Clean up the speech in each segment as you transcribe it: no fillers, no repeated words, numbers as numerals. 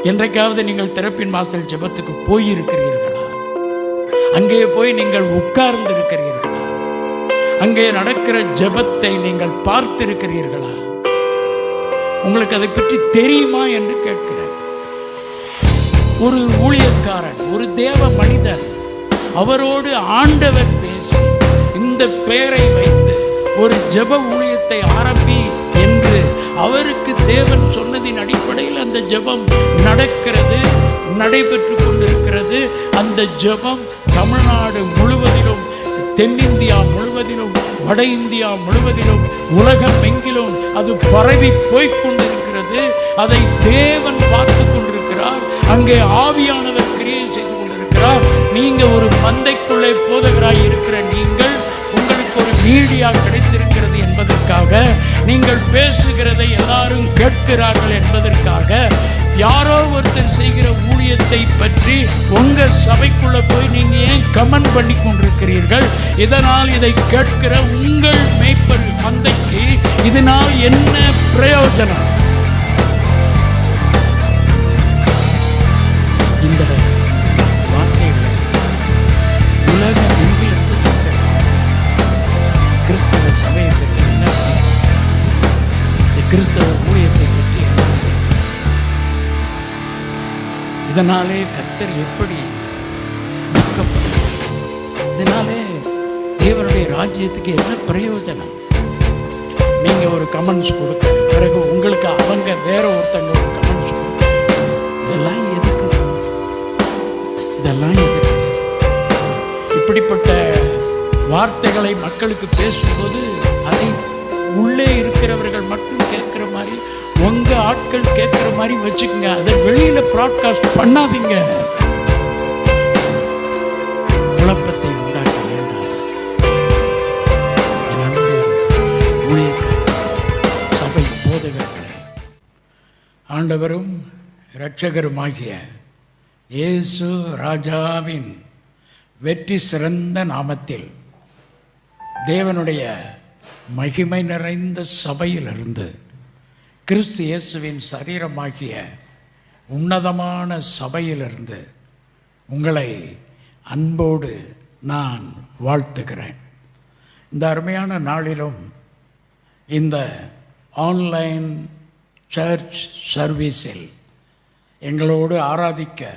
என்றைக்காவது நீங்கள் திறப்பின் வாசல் ஜெபத்துக்கு போயிருக்கிறீர்களா? அங்கே போய் நீங்கள் உட்கார்ந்து இருக்கிறீர்களா? அங்கே நடக்கிற ஜெபத்தை நீங்கள் பார்த்திருக்கிறீர்களா? உங்களுக்கு அதை பற்றி தெரியுமா என்று கேட்கிறேன். ஒரு ஊழியக்காரன், ஒரு தேவ மனிதன், அவரோடு ஆண்டவர் பேசி இந்த பெயரை வைத்து ஒரு ஜெப ஊழியத்தை ஆரம்பி என்று அவருக்கு தேவன் சொன்னதின் அடிப்படையில் அந்த ஜெபம் நடக்கிறது, நடைபெற்று கொண்டிருக்கிறது. அந்த ஜெபம் தமிழ்நாடு முழுவதிலும், தென்னிந்தியா முழுவதிலும், வட இந்தியா முழுவதிலும், உலகம் எங்கிலும் அது பரவி போய்கொண்டிருக்கிறது. அதை தேவன் பார்த்து கொண்டிருக்கிறார். அங்கே ஆவியானவர் கிரியை செய்து கொண்டிருக்கிறார். நீங்க ஒரு மந்தைக்குள்ளே போதகராய் இருக்கிற நீங்கள், உங்களுக்கு ஒரு மீடியா கிடைத்திருக்கிறது என்பதற்காக, நீங்கள் பேசுகிறதை எல்லாரும் கேட்கிறார்கள் என்பதற்காக, யாரோ ஒருத்தர் செய்கிற ஊழியத்தை பற்றி உங்க சபைக்குள்ள போய் நீங்க ஏன் கமெண்ட் பண்ணி கொண்டிருக்கிறீர்கள்? இதனால் இதை கேட்கிற உங்கள் மேய்ப்பர் மந்தைக்கு இதனால் என்ன பிரயோஜனம்? இந்த வார்த்தைகளை உலக எங்கிலிருந்து கிறிஸ்தவ சபையை பற்றி என்ன, கிறிஸ்தவ ஊழியத்தை பற்றி என்ன, இதனாலே கர்த்தர் எப்படி துக்கப்படுகிறார்? இதனாலே தேவனுடைய ராஜ்யத்துக்கு என்ன பிரயோஜனம்? நீங்க ஒரு கமெண்ட்ஸ் கொடுக்க, பிறகு உங்களுக்கு அவங்க வேற ஒருத்தங்க ஒரு கமெண்ட்ஸ் கொடுக்க, இதெல்லாம் எதுக்கு? இதெல்லாம் எதுக்கு? இப்படிப்பட்ட வார்த்தைகளை மக்களுக்கு பேசும்போது அதை உள்ளே இருக்கிறவர்கள் மட்டும் கேட்கிற மாதிரி, உங்க ஆட்கள் கேட்கிற மாதிரி வச்சுக்கோங்க. அதை வெளியில பிராட்காஸ்ட் பண்ணாதீங்க. குழப்பத்தை உண்டாக்க வேண்டாம். என் அன்பு சபை போதகர்களே, ஆண்டவரும் இரட்சகருமாகிய இயேசு ராஜாவின் வெற்றி சிறந்த நாமத்தில் தேவனுடைய மகிமை நிறைந்த சபையிலிருந்து கிறிஸ்து இயேசுவின் சரீரமாகிய உன்னதமான சபையிலிருந்து உங்களை அன்போடு நான் வாழ்த்துகிறேன். இந்த அருமையான நாளிலும் இந்த ஆன்லைன் சர்ச் சர்வீஸில் எங்களோடு ஆராதிக்க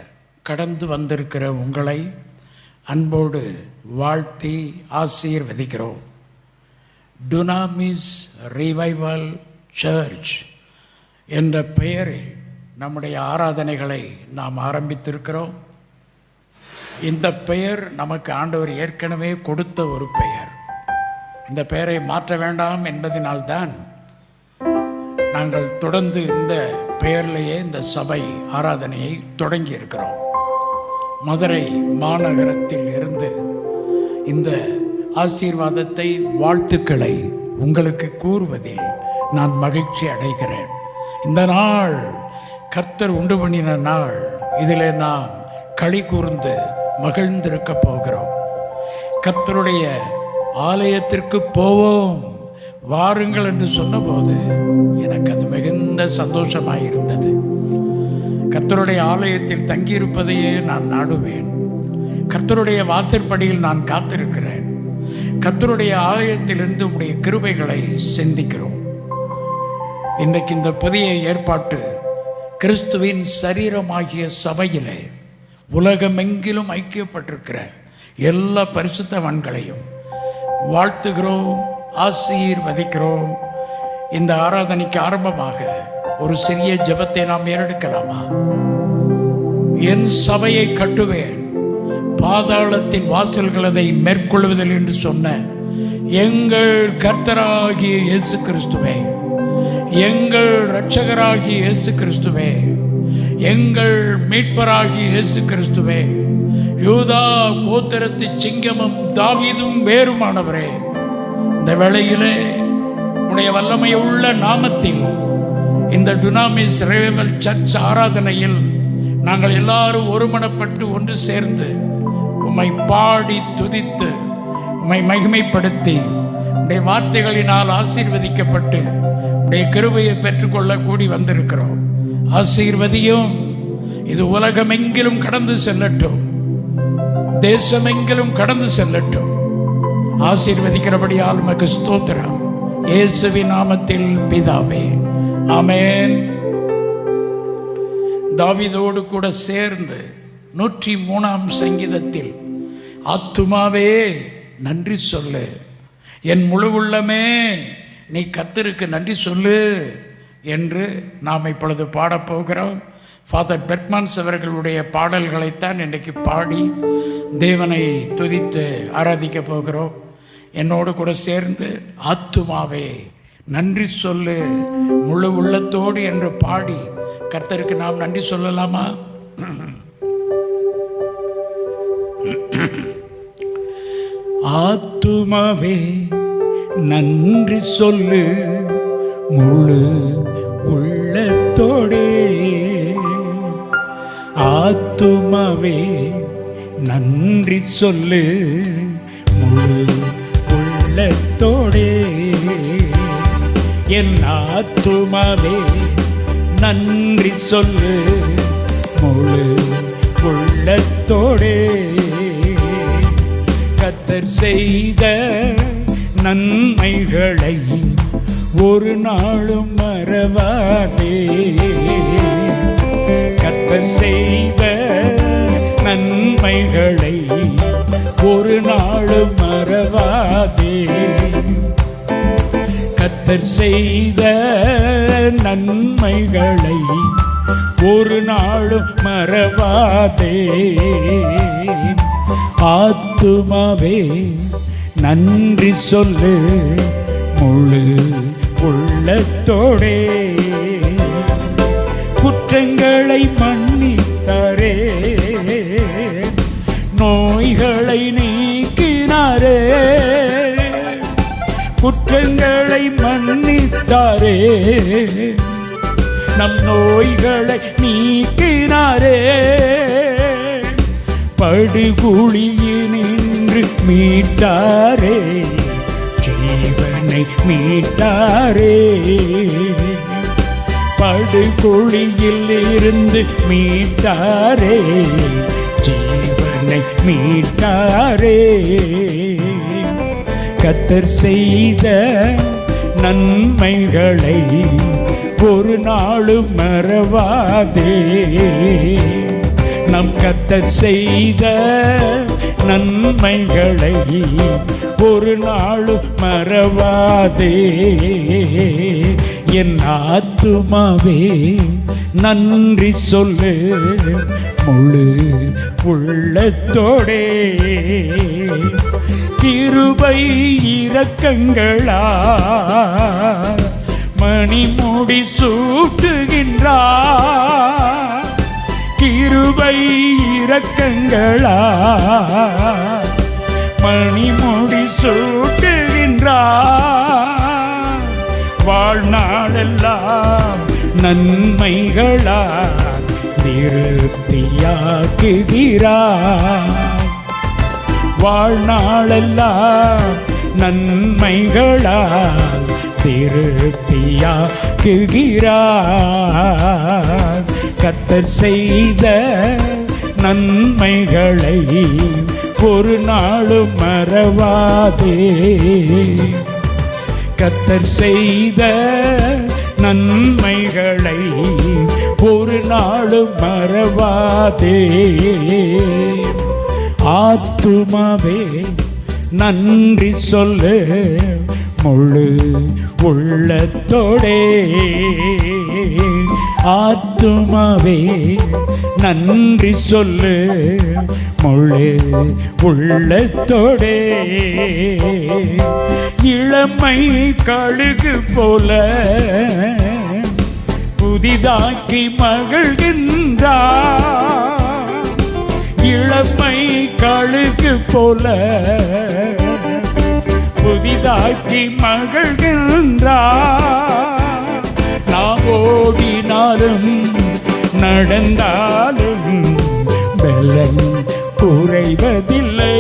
கடந்து வந்திருக்கிற உங்களை அன்போடு வாழ்த்தி ஆசீர்வதிக்கிறோம். டுனாமிஸ் ரிவைவல் சர்ச் என்ற பெயரில் நம்முடைய ஆராதனைகளை நாம் ஆரம்பித்திருக்கிறோம். இந்த பெயர் நமக்கு ஆண்டவர் ஏற்கனவே கொடுத்த ஒரு பெயர். இந்த பெயரை மாற்ற வேண்டாம் என்பதனால்தான் நாங்கள் தொடர்ந்து இந்த பெயரிலேயே இந்த சபை ஆராதனையை தொடங்கி இருக்கிறோம். மதுரை மாநகரத்தில் இருந்து இந்த ஆசீர்வாதத்தை, வாழ்த்துக்களை உங்களுக்கு கூறுவதில் நான் மகிழ்ச்சி அடைகிறேன். இந்த நாள் கர்த்தர் உண்டு பண்ணின நாள். இதில் நாம் களி கூர்ந்து மகிழ்ந்திருக்க போகிறோம். கர்த்தருடைய ஆலயத்திற்கு போவோம் வாருங்கள் என்று சொன்னபோது எனக்கு அது மிகுந்த சந்தோஷமாயிருந்தது. கர்த்தருடைய ஆலயத்தில் தங்கியிருப்பதையே நான் நாடுவேன். கர்த்தருடைய வாசற்படியில் நான் காத்திருக்கிறேன். கர்த்தருடைய ஆலயத்திலிருந்து உடைய கிருபைகளை சிந்திக்கிறோம். இன்றைக்கு இந்த புதிய ஏற்பாட்டு கிறிஸ்துவின் சரீரமாகிய சபையிலே உலகமெங்கிலும் ஐக்கியப்பட்டிருக்கிற எல்லா பரிசுத்தவான்களையும் வாழ்த்துகிறோம், ஆசீர்வதிக்கிறோம். இந்த ஆராதனைக்கு ஆரம்பமாக ஒரு சிறிய ஜெபத்தை நாம் ஏறெடுக்கலாமா? என் சபையை கட்டுவேன், பாதாளத்தின் வாசல்கள் அதை மேற்கொள்வதில் என்று சொன்ன எங்கள் கர்த்தராகிய இயேசு கிறிஸ்துவே, எங்கள் இரட்சகராகிய இயேசு கிறிஸ்துவே, எங்கள் மீட்பராகிய இயேசு கிறிஸ்துவே, யூதா கோத்திரத்து சிங்கமும் தாவீதும் வேறுமானவரே, இந்த வேளையிலே உடைய வல்லமை உள்ள நாமத்தில் இந்த டுனாமிஸ் ரிவைவல் சர்ச் ஆராதனையில் நாங்கள் எல்லாரும் ஒருமனப்பட்டு ஒன்று சேர்ந்து உம்மை பாடி துதித்து உம்மை மகிமைப்படுத்தி உடைய வார்த்தைகளினால் ஆசீர்வதிக்கப்பட்டு உடைய கிருபையை பெற்றுக்கொள்ள கூடி வந்திருக்கிறோம். ஆசீர்வதியும், இது உலகமெங்கிலும் கடந்து செல்லட்டும், தேசமெங்கிலும் கடந்து செல்லட்டும். ஆசீர்வதிக்கிறபடியால் உமக்கு ஸ்தோத்திரம். இயேசுவின் நாமத்தில் பிதாவே, ஆமென். தாவீதோடு கூட சேர்ந்து 103ஆம் சங்கீதத்தில் ஆத்துமாவே நன்றி சொல்லு, என் முழு உள்ளமே நீ கர்த்தருக்கு நன்றி சொல்லு என்று நாம் இப்பொழுது பாடப்போகிறோம். ஃபாதர் பெர்க்மன்ஸ் அவர்களுடைய பாடல்களைத்தான் இன்றைக்கு பாடி தேவனை துதித்து ஆராதிக்க போகிறோம். என்னோடு கூட சேர்ந்து ஆத்துமாவே நன்றி சொல்லு முழு உள்ளத்தோடு என்று பாடி கர்த்தருக்கு நாம் நன்றி சொல்லலாமா? ஆத்துமாவே நன்றி சொல்லு முழு உள்ளத்தோடே, ஆத்துமாவே நன்றி சொல்லு முழு உள்ளத்தோடே, என் ஆத்துமாவே நன்றி சொல்லு முழு உள்ளத்தோடே. கர்த்தர் செய்த நன்மைகளை ஒரு நாளும் மறவாதே, கர்த்தர் செய்த நன்மைகளை ஒரு நாளும் மறவாதே, கர்த்தர் செய்த நன்மைகளை ஒரு நாளும் மறவாதே. ஆத்துமாவே நன்றி சொல்லு முழு உள்ளத்தோடே, குற்றங்களை மன்னித்தாரே, நோய்களை நீக்கினாரே, குற்றங்களை மன்னித்தாரே, நம் நோய்களை நீக்கினாரே, படுகுழியினின்று மீட்டாரே, ஜீவனை மீட்டாரே, படுகுழியில் இருந்து மீட்டாரே, ஜீவனை மீட்டாரே. கர்த்தர் செய்த நன்மைகளை ஒரு நாளும் மறவாதே, நம் கர்த்தர் செய்த நன்மைகளை ஒரு நாளும் மறவாதே. என் ஆத்துமாவே நன்றி சொல்லு முழு உள்ளத்தோடே, கிருபை இரக்கங்களா மணிமுடி சூட்டுகின்றார், கிருபை இரக்கங்களா மணிமுடி சூட்டுகின்றார், வாழ்நாளெல்லாம் நன்மைகளா திருப்தியாக்குகிறார், வாழ்நாளெல்லாம் நன்மைகளால் திருப்தியாக்குகிறார். கர்த்தர் செய்த நன்மைகளை ஒரு நாளும் மறவாதே, கர்த்தர் செய்த நன்மைகளை ஒரு நாளும் மறவாதே. ஆத்துமாவே நன்றி சொல்லு முழு உள்ளத்தோடே, ஆத்துமாவே நன்றி சொல்லு முழு உள்ளத்தோடே. இளமை கழுகு போல புதிதாக்கி மகிழ்கின்றார், இளமை கழுகு போல புதிதாக்கி மகிழ்கின்றார். நாம் ஓடினாலும் நடந்தாலும் பலன் குறைவதில்லை,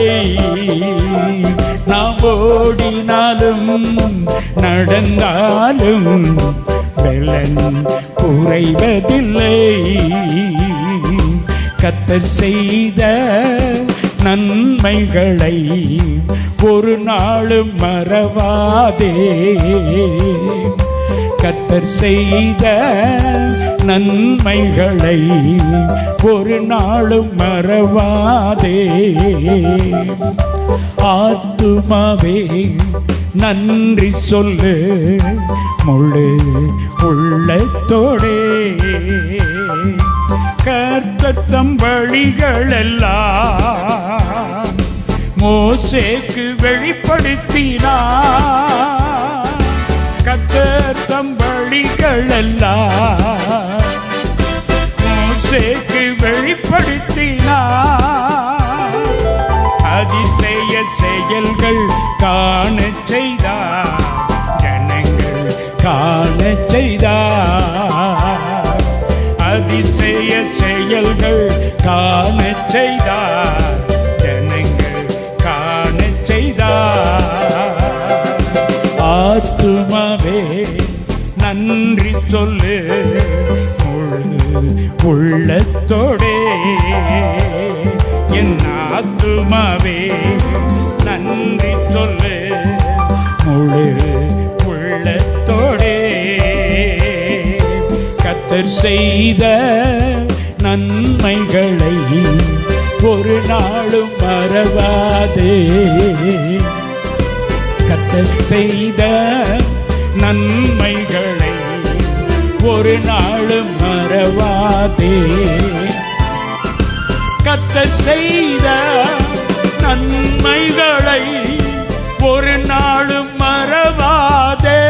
நாம் ஓடினாலும் நடந்தாலும் பலன் குறைவதில்லை. கர்த்தர் செய்த நன்மைகளை ஒரு நாளும் மறவாதே. கர்த்தர் செய்த நன்மைகளை ஒரு நாளும் மறவாதே. ஆத்துமாவே நன்றி சொல்லு முழு உள்ளத்தோடே. கர்த்தர் தம் வழிகளெல்லாம் மோசேக்கு வெளிப்படுத்தினார். கர்த்தர் தம் வழிகளெல்லாம் மோசேக்கு வெளிப்படுத்தினார். அதிசய செயல்கள் காணச் செய்தார், ஜனங்கள் காணச் செய்தார். அதிசய செயல்கள் காணச் செய்தார், ஜனங்கள் காணச் செய்தார். ஆத்துமாவே நன்றி சொல்லு முழு உள்ளத்தோடே. என் ஆத்துமாவே நன்றி சொல்லு முழு உள்ளத்தோடே. கர்த்தர் செய்த நன்மைகளை ஒரு நாளும் மறவாதே. கர்த்தர் செய்த நன்மைகளை ஒரு நாளும் மறவாதே. கர்த்தர் செய்த நன்மைகளை ஒரு நாளும் மறவாதே.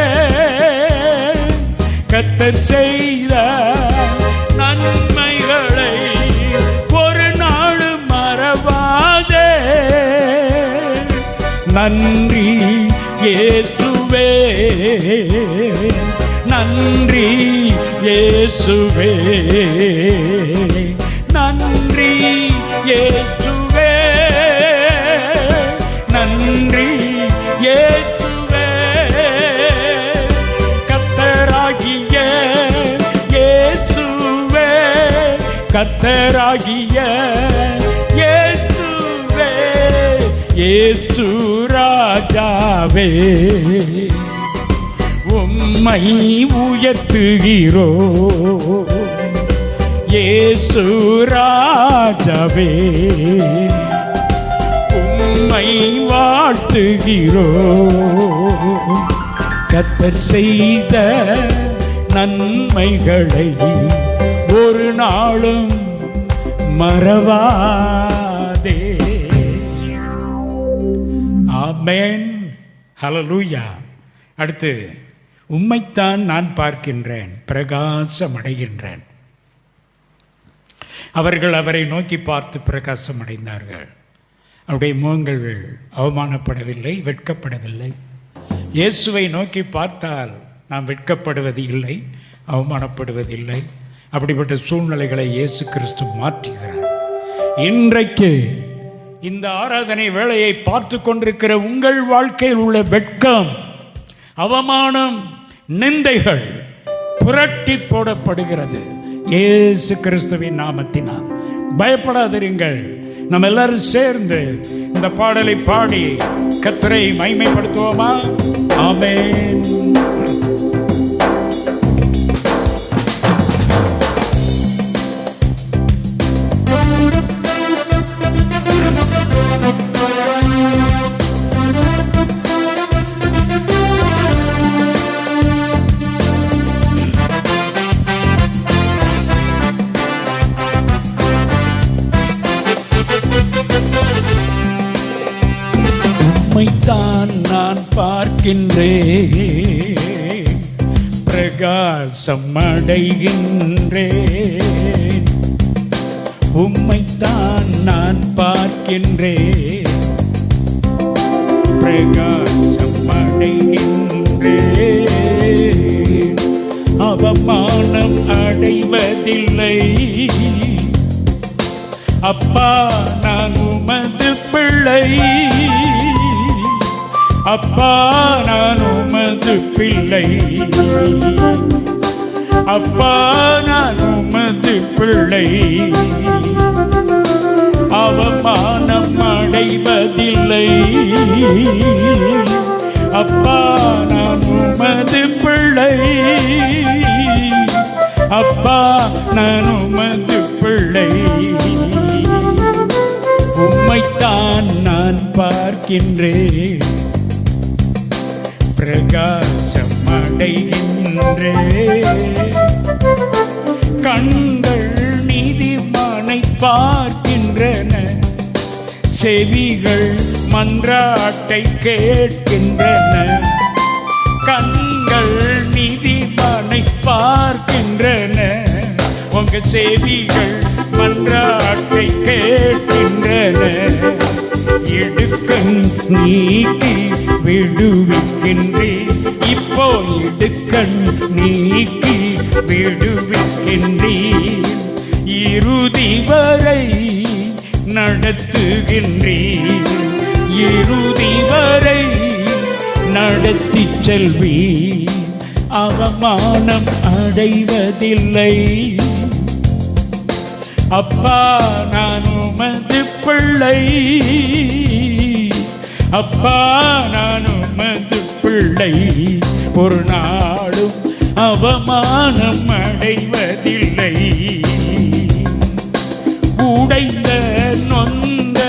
கர்த்தர் செய்த நன்மைகளை ஒரு நாளும் மறவாதே. நன்றி இயேசுவே, நன்றி இயேசுவே, நன்றி இயேசுவே, நன்றி இயேசுவே. கர்த்தராகிய இயேசுவே, கர்த்தராகிய இயேசுவே, இயேசு ராஜாவே, உம்மை உயர்த்துகிறோ. இயேசு ராஜாவே, உம்மை வாழ்த்துகிறோ. கர்த்தர் செய்த நன்மைகளை ஒரு நாளும் மறவாதே. ஆமென், ஹல்லேலூயா. அடுத்து, உம்மைத்தான் நான் பார்க்கின்றேன், பிரகாசமடைகின்றேன். அவர்கள் அவரை நோக்கி பார்த்து பிரகாசமடைந்தார்கள். அவருடைய முகங்கள் அவமானப்படவில்லை, வெட்கப்படவில்லை. இயேசுவை நோக்கி பார்த்தால் நாம் வெட்கப்படுவது இல்லை, அவமானப்படுவதில்லை. அப்படிப்பட்ட சூழ்நிலைகளை இயேசு கிறிஸ்து மாற்றுகிறார். இன்றைக்கு இந்த ஆராதனை வேளையை பார்த்து கொண்டிருக்கிற உங்கள் வாழ்க்கையில் உள்ள வெட்கம், அவமானம், நிந்தைகள் புரட்டி போடப்படுகிறது இயேசு கிறிஸ்துவின் நாமத்தினால். பயப்படாதிருங்கள். நம்ம எல்லாரும் சேர்ந்து இந்த பாடலை பாடி கர்த்தரை மகிமைப்படுத்துவோமா? ஆமென். உம்மைத்தான் நான் பார்க்கின்றேன், பிரகாசம் அடைகின்றேன். உம்மைத்தான் நான் பார்க்கின்றேன், பிரகாசம் அடைகின்றேன். அவமானம் அடைவதில்லை அப்பா, நான் உமது பிள்ளை. அப்பா, நான் உமது பிள்ளை. அப்பா, நான் உமது பிள்ளை. அவமானம் அடைவதில்லை. அப்பா நான் உமது பிள்ளை, அப்பா நான் உமது பிள்ளை. உம்மைத்தான் நான் பார்க்கின்றேன், பிரகாசம் அடைகின்றேன். கண்கள் நீதிமானை பார்க்கின்றன, செவிகள் மன்றாட்டை கேட்கின்றன. கண்கள் நீதிமானை பார்க்கின்றன, உங்க செவிகள் மன்றாட்டை கேட்கின்றன. இடுக்கண் நீக்கி விடுவிக்கின்றேன், இப்போ இடுக்கண் நீக்கி விடுவிக்கின்றேன். இறுதி வரை நடத்துகின்றேன், இறுதி வரை நடத்தி செல்வீர். அவமானம் அடைவதில்லை. அப்பா நான் உமது பிள்ளை, அப்பா நான் உமது பிள்ளை. ஒரு நாளும் அவமானம் அடைவதில்லை. உடைந்த நொந்த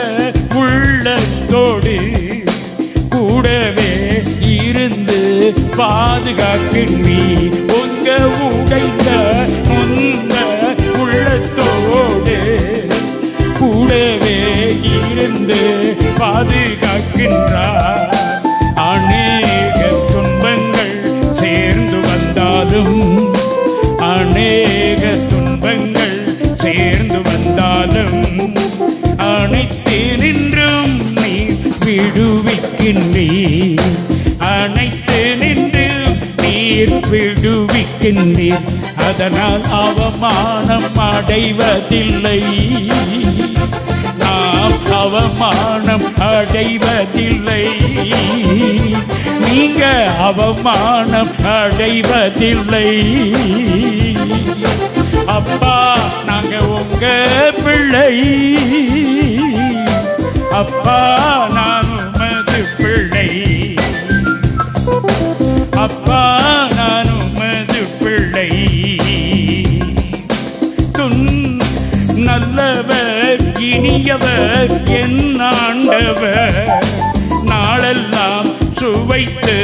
உள்ளத்தோடு கூடவே இருந்து பாதுகாக்கின்றீர். உங்க உடைந்த நொந்த உள்ளத்தோடு கூடவே இருந்து பாதுகாக்கின்றார். அநேக துன்பங்கள் சேர்ந்து வந்தாலும், அநேக துன்பங்கள் சேர்ந்து வந்தாலும், அனைத்து நின்றும் நீ விடுவிக்கின்றீர், அனைத்து நின்றும் நீர் விடுவிக்கின்றீர். அதனால் அவமானம் அடைவதில்லை, நாம் அவமானம் அடைவதில்லை. நீங்க அவமானம் அடைவதில்லை. அப்பா நாங்க உங்க பிள்ளை, அப்பா நான் உமது பிள்ளை, அப்பா நான் உமது பிள்ளை. நல்லவர் இனியவர் என் ஆண்டவர், நாளெல்லாம் சுவைத்து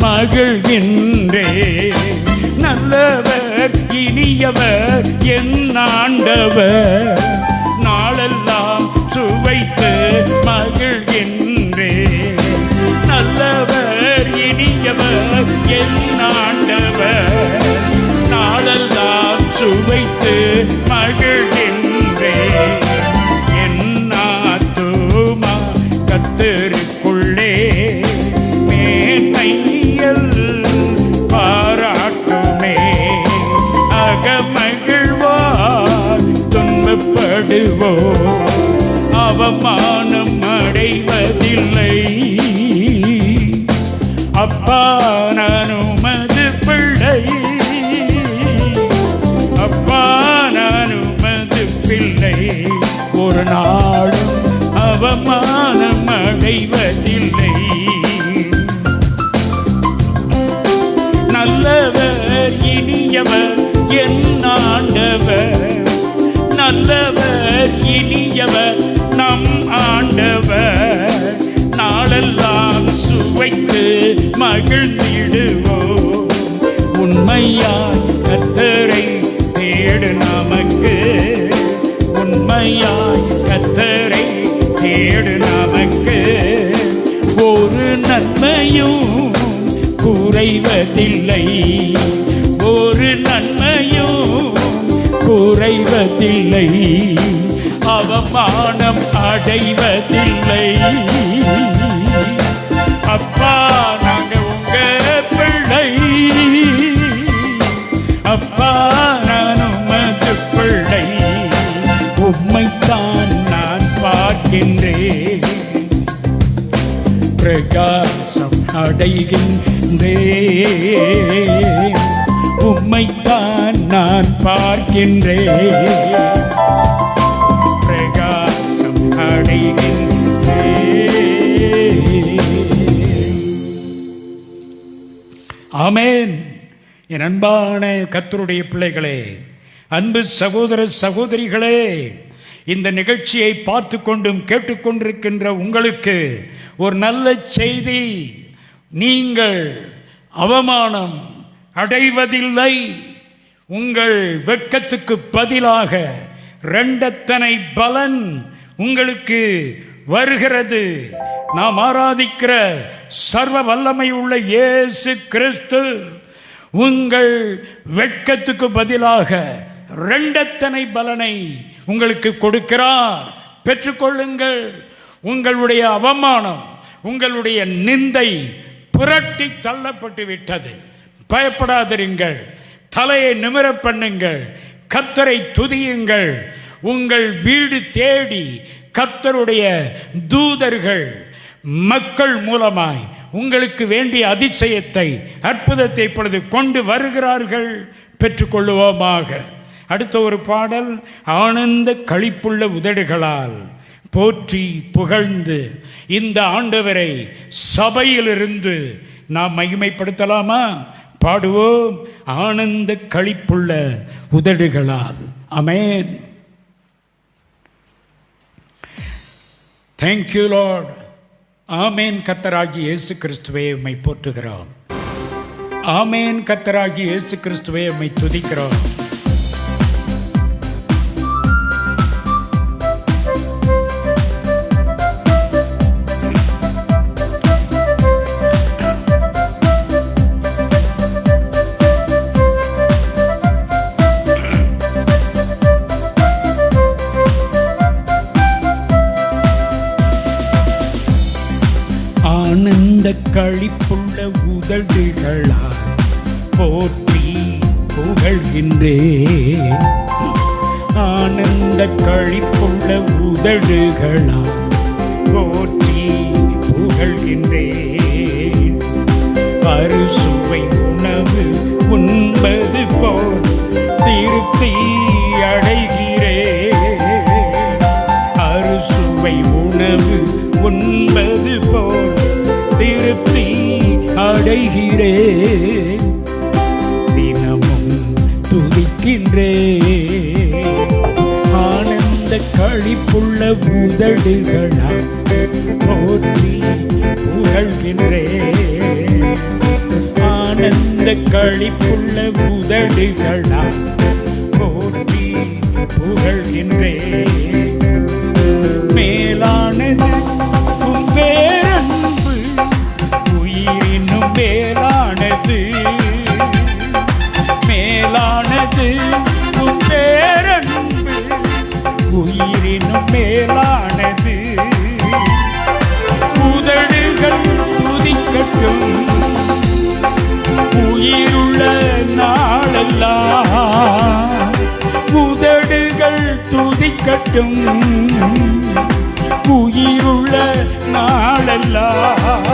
மகிழ்கின்றேன். நல்லவர் இனியவர் என் ஆண்டவர், நாளெல்லாம் சுவைத்து மகிழ்கின்றேன். நல்லவர் இனியவர் என் ஆண்டவர், நாளெல்லாம் சுவைத்து மகிழ்கின்றேன். என் ஆத்துமா கர்த்தருக்குள்ளே மேன்மையில் பாராட்டுமே. அகமகிழ்வார் துன்பப்படுவோம், அவமானம் அடைவதில்லை. அப்பா நான் உமது பிள்ளை, அப்பா நான் உமது பிள்ளை. ஒரு நாளும் அவமானம் அடைவதில்லை. நல்லவர் இனியவர் என் ஆண்டவர், நல்லவர் இனியவர் நம் ஆண்டவர், நாளெல்லாம் சுவைத்து மகிழ்ந்திடுவோம். உண்மையாய் கர்த்தரை தேடு நமக்கு, உண்மையாய் கர்த்தரை தேடு நமக்கு. ஒரு நன்மையும் குறைவதில்லை, ஒரு நன்மையும் குறைவதில்லை. அவமானம் அடைவதில்லை. அப்பா நாங்க உங்க பிள்ளை, அப்பா நான் உமது பிள்ளை. உம்மைத்தான் நான் பார்க்கின்றேன், பிரகாசம் அடைகின்றேன். உம்மைத்தான் நான் பார்க்கின்றேன், பிரகாசம் அடை ஆமென். என் அன்பான கர்த்தருடைய பிள்ளைகளே, அன்பு சகோதர சகோதரிகளே, இந்த நிகழ்ச்சியை பார்த்து கொண்டும் கேட்டுக்கொண்டிருக்கின்ற உங்களுக்கு ஒரு நல்ல செய்தி. நீங்கள் அவமானம் அடைவதில்லை. உங்கள் வெட்கத்துக்கு பதிலாக இரண்டத்தனை பலன் உங்களுக்கு வருகிறது. நாம் ஆராதிக்கிற சர்வ வல்லமை உள்ள இயேசு கிறிஸ்து உங்கள் வெட்கத்துக்கு பதிலாக இரண்டத்தனை பலனை உங்களுக்கு கொடுக்கிறார். பெற்றுக்கொள்ளுங்கள். உங்களுடைய அவமானம், உங்களுடைய நிந்தை புரட்டி தள்ளப்பட்டு விட்டது. பயப்படாதிருங்கள். தலையை நிமிர பண்ணுங்கள். கர்த்தரை துதியுங்கள். உங்கள் வீடு தேடி கர்த்தருடைய தூதர்கள் மக்கள் மூலமாய் உங்களுக்கு வேண்டிய அதிசயத்தை, அற்புதத்தை இப்பொழுது கொண்டு வருகிறார்கள். பெற்றுக்கொள்ளுவோமாக. அடுத்த ஒரு பாடல், ஆனந்த களிப்புள்ள உதடுகளால் போற்றி புகழ்ந்து இந்த ஆண்டவரை சபையிலிருந்து நாம் மகிமைப்படுத்தலாமா? பாடுவோம், ஆனந்த களிப்புள்ள உதடுகளால். ஆமென். Thank you Lord. ஆமென். கர்த்தராகிய இயேசு கிறிஸ்துவே உம்மை போற்றுகிறோம். ஆமென். கர்த்தராகிய இயேசு கிறிஸ்துவே உம்மை துதிக்கிறோம். ஆனந்த களிப்புள்ள உதடுகளால் போற்றி புகழ்கின்றேன். ஆனந்த களிப்புள்ள உதடுகளால் போற்றி புகழ்கின்றேன். அறுசுவை உணவு உண்பது போல் திருப்தி அடைகிறேன். அறுசுவை உணவு உண்பது போல் திருப்தி அடைகிறேன். தினமும் துதிக்கின்றேன். ஆனந்த களிப்புள்ள உதடுகளால் போற்றி புகழ்கின்றேன். ஆனந்த களிப்புள்ள உதடுகளால் போற்றி புகழ்கின்றேன். மேலானது உம் பேரன்பு, உயிரினும் மேலானது. மேலானது உம் பேரன்பு, உயிரினும் மேலானது. உதடுகள் துதிக்கட்டும் உயிருள்ள நாளெல்லாம். உதடுகள் துதிக்கட்டும் உயிருள்ள நாளெல்லாம்.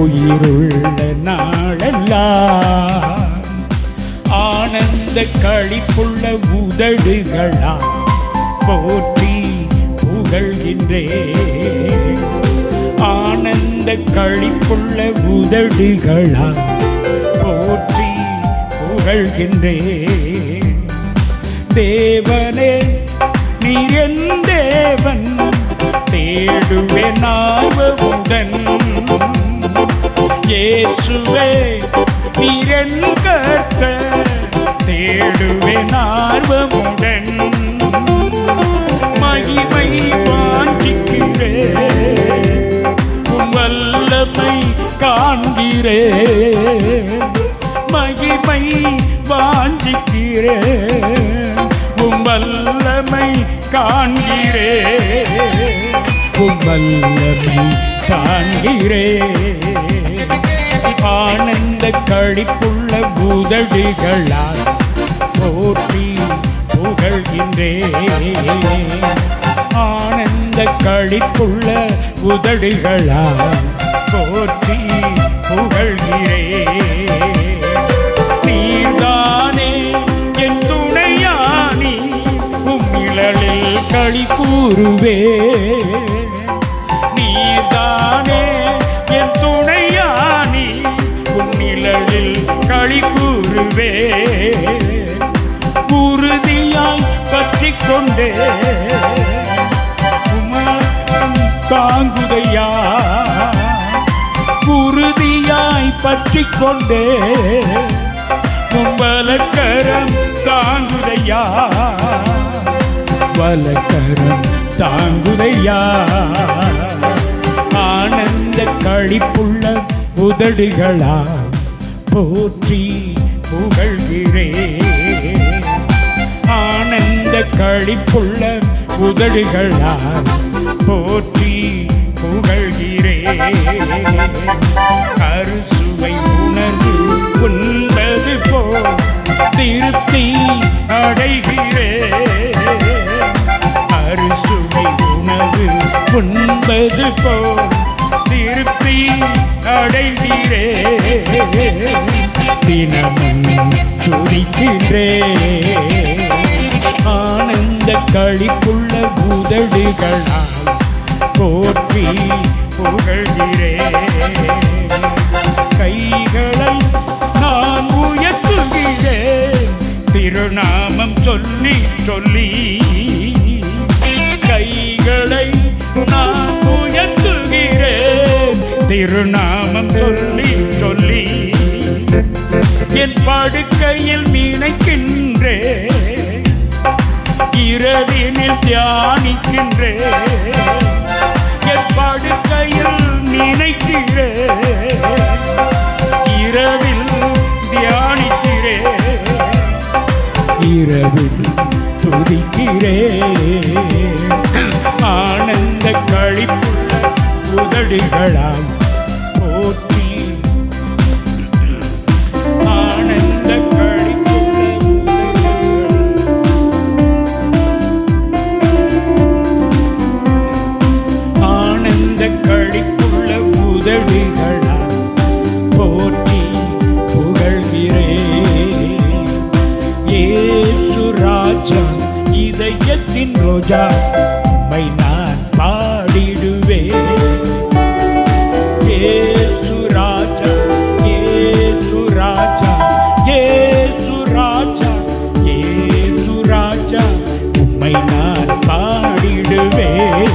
உயிருள்ள நாளெல்லாம். ஆனந்த களிப்புள்ள உதடுகளால் போற்றி புகழ்கின்றேன். ஆனந்த களிப்புள்ள உதடுகளால் போற்றி புகழ்கின்றேன். தேவனே நீர் என் தேவன், தேடுவேன் ஆர்வமுடன். இயேசுவே நீர் என் கர்த்தர், தேடுவேன் ஆர்வமுடன். மகிமை வாஞ்சிக்கிறேன், உம் வல்லமை காண்கிறேன். மகிமை வாஞ்சிக்கிறேன், உம் வல்லமை காண்கிறேன். உம் வல்லமை காண்கிறேன். ஆனந்த களிப்புள்ள உதடுகளால் போற்றி புகழ்கின்றேன். ஆனந்த களிப்புள்ள உதடுகளால் போற்றி புகழ்கிறேன். நீர்தானே என் துணையானி, உம் நிழலில் களி கூறுவேன். பாடிடுவே. உறுதியாய் பற்றி கொண்டே தாங்குதையா, உறுதியாய் பற்றி கொண்டே வலக்கரம் தாங்குதையா, வலக்கரம் தாங்குதையா. ஆனந்த களிப்புள்ள உதடுகளா போற்றி புகழ்கிறேன். ஆனந்த களிப்புள்ள உதடுகளா போற்றி புகழ்கிறேன். அறுசுவை உணர்வு உண்பது போல் திருப்தி அடைகிறேன். அறுசுவை உணவு உண்பது போல் திருப்தி அடைகிறேன். தினமும் துதிக்கிறேன். ஆனந்த களிப்புள்ள உதடுகளால் போற்றி புகழ்கிறேன். கைகளை நான் உயர்த்துகிறேன் திருநாமம் சொல்லி சொல்லி. கைகளை நான் உயர்த்துகிறேன் திருநாமம் சொல்லி சொல்லி. என் படுக்கையில் நினைக்கின்றேன், இரவினில் தியானிக்கின்றேன். என் படுக்கையில் நினைக்கிறேன், இரவில் தியானிக்கிறேன். இரவில் துதிக்கிறேன். ஆனந்த களிப்புள்ள உதடுகளால் போற்றி. ஆனந்த களிப்புள்ள ஆனந்த களிப்புள்ள உதடுகளால் போற்றி புகழ்கிறேன். இயேசு ராஜா இதயத்தின் ரோஜா உம்மை நான் பாடிடுவேன். இயேசு ராஜா, இயேசு ராஜா, இயேசு ராஜா, இயேசு ராஜா உம்மை நான் பாடிடுவேன்.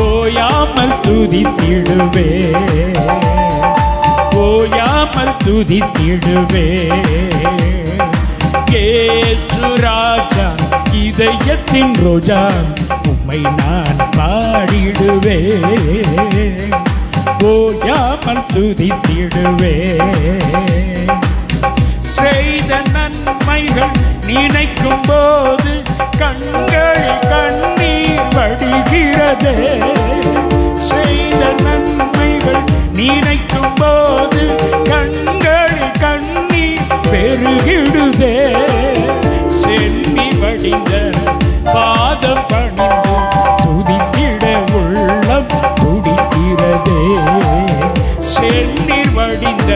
ஓயாமல் துதித்திடுவேன், ஓயாமல் துதித்திடுவேன். இயேசு ராஜா இதயத்தின் ரோஜா உம்மை நான் பாடிடுவேன். ஓயாமல் துதித்திடுவேன். செய்த நன்மைகள் நினைக்கும் போது கண்களில் கண்ணீர் வடிகிறதே. செய்த நன்மைகள் நினைக்கும் போது கண்களில் கண்ணீர் பெருகிடுதே. சென்னி வடிந்த பாதம் பணிந்து துதித்திட உள்ளம் துடிக்கிறதே. சென்னீர் வடிந்த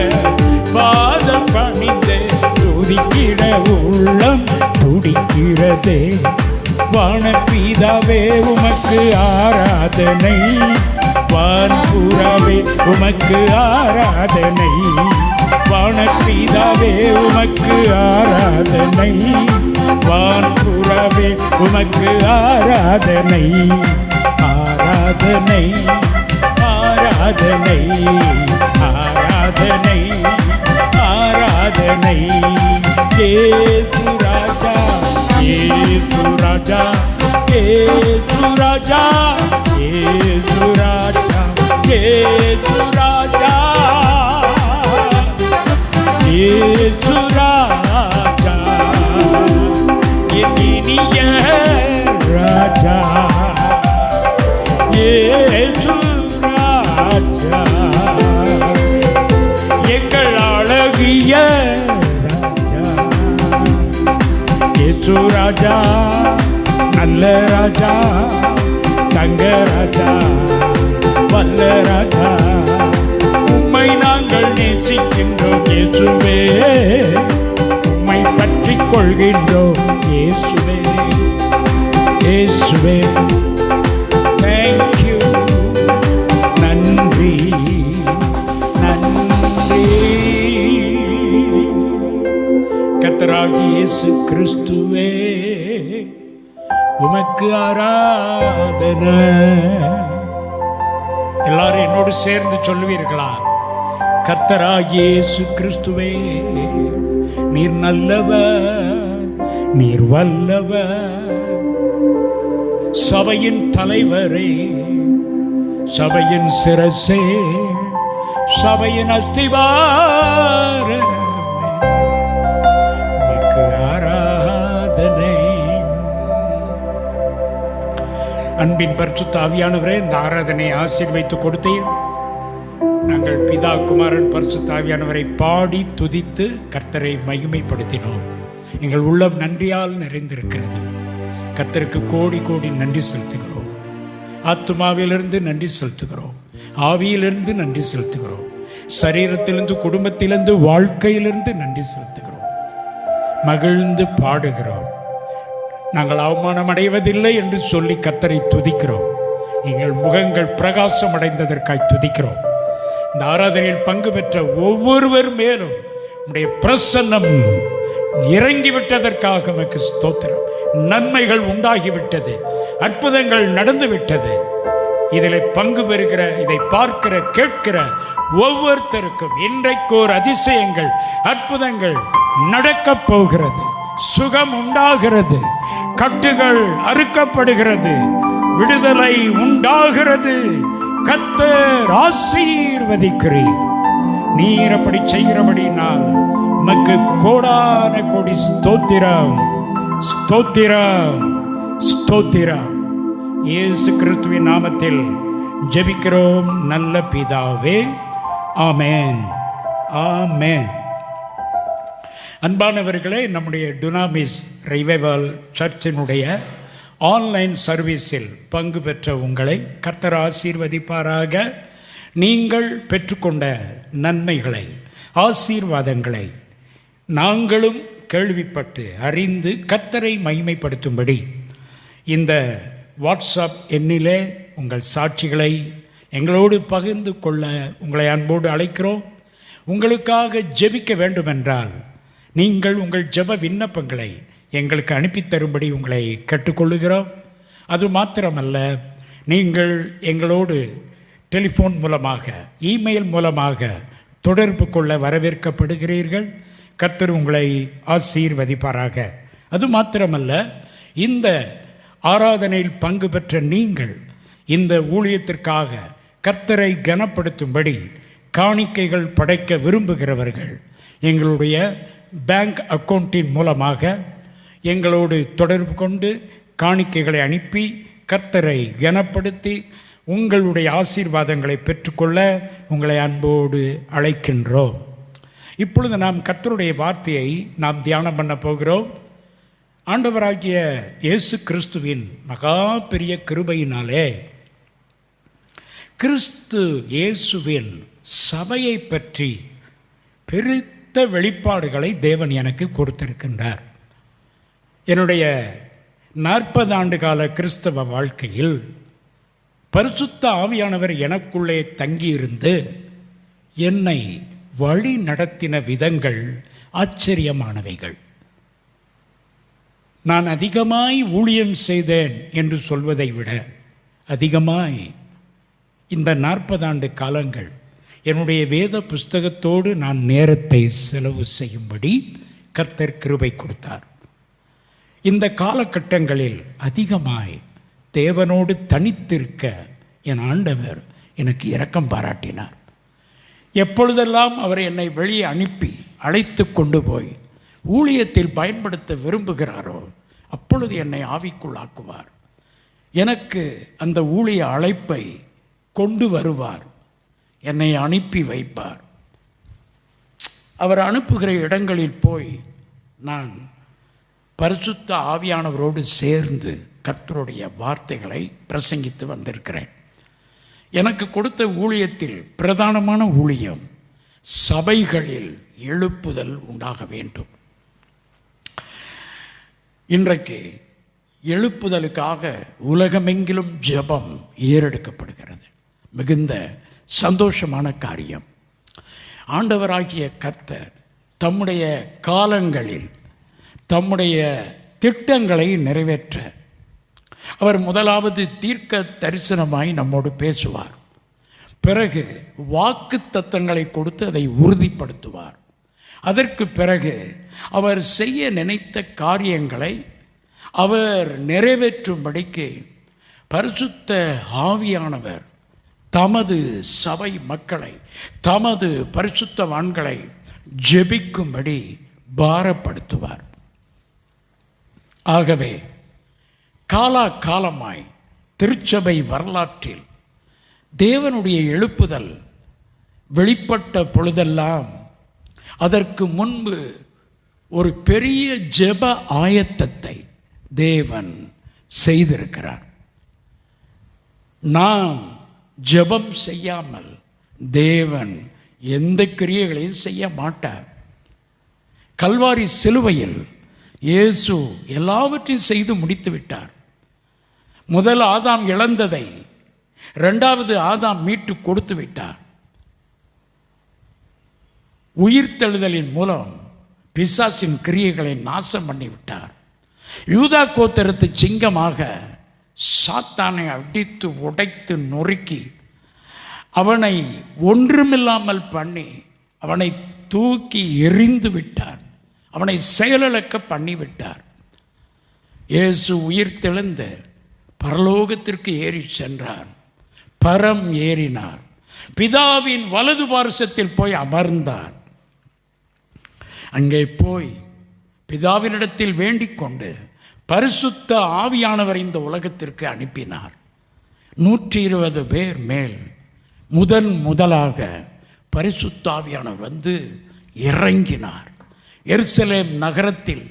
பாதம் பணிந்து துதிக்கிற உள்ளம் துடிக்கிறதே. வானபீதாவே உமக்கு ஆராதனை, வான்புறாவே உமக்கு ஆராதனை. வானபீதாவே உமக்கு ஆராதனை, வான்புறாவே உமக்கு ஆராதனை. ஆராதனை ஆராதனை ஆராதனை ஆராதனை. இயேசு ராஜா, இயேசு ராஜா, இயேசு ராஜா, இயேசு ராஜா, இயேசு ராஜா, இயேசு ராஜா, என் இனிய ராஜா. இயேசு ராஜா எங்கள் அழகிய ராஜா. இயேசு ராஜா நல்ல ராஜா, தங்க ராஜா, வல்ல ராஜா. உம்மை நாங்கள் நேசிக்கின்றோம் இயேசுவே, உம்மை பற்றிக் கொள்கின்றோம் இயேசுவே. இயேசுவே தேங்க்யூ, நன்றி நன்றி. கர்த்தராகிய இயேசு கிறிஸ்துவே உமக்கு ஆராதனை. எல்லாரும் என்னோடு சேர்ந்து சொல்லுவீர்களா? கர்த்தராகிய இயேசு கிறிஸ்துவே நீர் நல்லவர், நீர் வல்லவர். சபையின் தலைவரே, சபையின் சிரசே, சபையின் அஸ்திவாரமே, உமக்கு ஆராதனை. அன்பின் பரிசுத்த ஆவியானவரே, இந்த ஆராதனை ஆசீர்வதித்து கொடுத்தீர். நாங்கள் பிதா குமாரன் பரிசுத்த ஆவியானவரை பாடி துதித்து கர்த்தரை மகிமைப்படுத்தினோம். எங்கள் உள்ளம் நன்றியால் நிறைந்திருக்கிறது. கர்த்தருக்கு கோடி கோடி நன்றி செலுத்துகிறோம். ஆத்துமாவிலிருந்து நன்றி செலுத்துகிறோம், ஆவியிலிருந்து நன்றி செலுத்துகிறோம், சரீரத்திலிருந்து, குடும்பத்திலிருந்து, வாழ்க்கையிலிருந்து நன்றி செலுத்துகிறோம். மகிழ்ந்து பாடுகிறோம். நாங்கள் அவமானம் அடைவதில்லை என்று சொல்லி கர்த்தரை துதிக்கிறோம். எங்கள் முகங்கள் பிரகாசம் அடைந்ததற்காய் துதிக்கிறோம். இந்த ஆராதனையில் பங்கு பெற்ற ஒவ்வொருவர் மேலும் உம்முடைய பிரசன்னம் இறங்கிவிட்டதற்காக உமக்கு ஸ்தோத்திரம். நன்மைகள் உண்டாகிவிட்டது, அற்புதங்கள் நடந்துவிட்டது. இதில் பங்கு பெறுகிற, இதை பார்க்கிற, கேட்கிற ஒவ்வொருத்தருக்கும் இன்றைக்கு ஒரு அதிசயங்கள், அற்புதங்கள் நடக்கப் போகிறது. சுகம் உண்டாகிறது, கட்டுகள் அறுக்கப்படுகிறது, விடுதலை உண்டாகிறது. கர்த்தர் ஆசீர்வதிக்கிறீர். நீர் அப்படி செய்கிறபடினால் உமக்கு கோடான கோடி ஸ்தோத்திரம், ஸ்தோத்திரம், ஸ்தோத்திரம். இயேசு கிறிஸ்துவின் நாமத்தில் ஜெபிக்கிறோம் நல்ல பிதாவே. ஆமென், ஆமென். அன்பானவர்களே, நம்முடைய டுனாமிஸ் ரிவைவல் சர்ச்சினுடைய ஆன்லைன் சர்வீஸில் பங்கு பெற்ற உங்களை கர்த்தர் ஆசீர்வதிப்பாராக. நீங்கள் பெற்றுக்கொண்ட நன்மைகளை, ஆசீர்வாதங்களை நாங்களும் கேள்விப்பட்டு அறிந்து கர்த்தரை மகிமைப்படுத்தும்படி இந்த வாட்ஸ்அப் எண்ணிலே உங்கள் சாட்சிகளை எங்களோடு பகிர்ந்து கொள்ள உங்களை அன்போடு அழைக்கிறோம். உங்களுக்காக ஜெபிக்க வேண்டுமென்றால் நீங்கள் உங்கள் ஜெப விண்ணப்பங்களை எங்களுக்கு அனுப்பித்தரும்படி உங்களை கேட்டுக்கொள்ளுகிறோம். அது மாத்திரமல்ல, நீங்கள் எங்களோடு டெலிஃபோன் மூலமாக, இமெயில் மூலமாக தொடர்பு கொள்ள வரவேற்கப்படுகிறீர்கள். கர்த்தர் உங்களை ஆசீர்வதிப்பாராக. அது மாத்திரமல்ல, இந்த ஆராதனையில் பங்கு பெற்ற நீங்கள் இந்த ஊழியத்திற்காக கர்த்தரை கனப்படுத்தும்படி காணிக்கைகள் படைக்க விரும்புகிறவர்கள் எங்களுடைய பேங்க் அக்கவுண்டின் மூலமாக எங்களோடு தொடர்பு கொண்டு காணிக்கைகளை அனுப்பி கர்த்தரை கனப்படுத்தி உங்களுடைய ஆசீர்வாதங்களை பெற்றுக்கொள்ள உங்களை அன்போடு அழைக்கின்றோம். இப்பொழுது நாம் கர்த்தருடைய வார்த்தையை நாம் தியானம் பண்ண போகிறோம். ஆண்டவராகிய இயேசு கிறிஸ்துவின் மகா பெரிய கிருபையினாலே கிறிஸ்து இயேசுவின் சபையை பற்றி பெருத்த வெளிப்பாடுகளை தேவன் எனக்கு கொடுத்திருக்கின்றார். என்னுடைய 40 ஆண்டு கால கிறிஸ்தவ வாழ்க்கையில் பரிசுத்த ஆவியானவர் எனக்குள்ளே தங்கியிருந்து என்னை வழி நடத்தின விதங்கள் ஆச்சரியமானவைகள். நான் அதிகமாய் ஊழியம் செய்தேன் என்று சொல்வதை விட அதிகமாய் இந்த 40 ஆண்டு காலங்கள் என்னுடைய வேத புஸ்தகத்தோடு நான் நேரத்தை செலவு செய்யும்படி கர்த்தர் கிருபை கொடுத்தார். இந்த காலகட்டங்களில் அதிகமாய் தேவனோடு தனித்திருக்க என் ஆண்டவர் எனக்கு இரக்கம் பாராட்டினார். எப்பொழுதெல்லாம் அவர் என்னை வெளியே அனுப்பி அழைத்து கொண்டு போய் ஊழியத்தில் பயன்படுத்த விரும்புகிறாரோ அப்பொழுது என்னை ஆவிக்குள்ளாக்குவார். எனக்கு அந்த ஊழிய அழைப்பை கொண்டு வருவார், என்னை அனுப்பி வைப்பார். அவர் அனுப்புகிற இடங்களில் போய் நான் பரிசுத்த ஆவியானவரோடு சேர்ந்து கர்த்தருடைய வார்த்தைகளை பிரசங்கித்து வந்திருக்கிறேன். எனக்கு கொடுத்த ஊழியத்தில் பிரதானமான ஊழியம் சபைகளில் எழுப்புதல் உண்டாக வேண்டும். இன்றைக்கு எழுப்புதலுக்காக உலகமெங்கிலும் ஜெபம் ஏறெடுக்கப்படுகிறது. மிகுந்த சந்தோஷமான காரியம். ஆண்டவராகிய கர்த்தர் தம்முடைய காலங்களில் தம்முடைய திட்டங்களை நிறைவேற்ற அவர் முதலாவது தீர்க்க தரிசனமாய் நம்மோடு பேசுவார். பிறகு வாக்கு தத்தங்களை கொடுத்து அதை உறுதிப்படுத்துவார். அதற்கு பிறகு அவர் செய்ய நினைத்த காரியங்களை அவர் நிறைவேற்றும்படிக்கு பரிசுத்த ஆவியானவர் தமது சபை மக்களை, தமது பரிசுத்தவான்களை ஜெபிக்கும்படி பாரப்படுத்துவார். ஆகவே காலாகாலமாய் திருச்சபை வரலாற்றில் தேவனுடைய எழுப்புதல் வெளிப்பட்ட பொழுதெல்லாம் அதற்கு முன்பு ஒரு பெரிய ஜெப ஆயத்தத்தை தேவன் செய்திருக்கிறார். நாம் ஜெபம் செய்யாமல் தேவன் எந்த கிரியைகளையும் செய்ய மாட்டார். கல்வாரி சிலுவையில் இயேசு எல்லாவற்றையும் செய்து முடித்து விட்டார். முதல் ஆதாம் இழந்ததை இரண்டாவது ஆதாம் மீட்டு கொடுத்து விட்டார். உயிர்த்தெழுதலின் மூலம் பிசாசின் கிரியைகளை நாசம் பண்ணிவிட்டார். யூதா கோத்திரத்து சிங்கமாக சாத்தானை அடித்து உடைத்து நொறுக்கி அவனை ஒன்றுமில்லாமல் பண்ணி அவனை தூக்கி எறிந்து விட்டார். அவனை செயலிழக்க பண்ணிவிட்டார். இயேசு உயிர்த்தெழுந்து பரலோகத்திற்கு ஏறி சென்றார். பரம் ஏறினார். பிதாவின் வலது பார்சத்தில் போய் அமர்ந்தார். அங்கே போய் பிதாவினிடத்தில் வேண்டிக் கொண்டு பரிசுத்த ஆவியானவர் இந்த உலகத்திற்கு அனுப்பினார். 120 பேர் மேல் முதலாக பரிசுத்த ஆவியானவர் வந்து இறங்கினார். எருசலேம் நகரத்தில்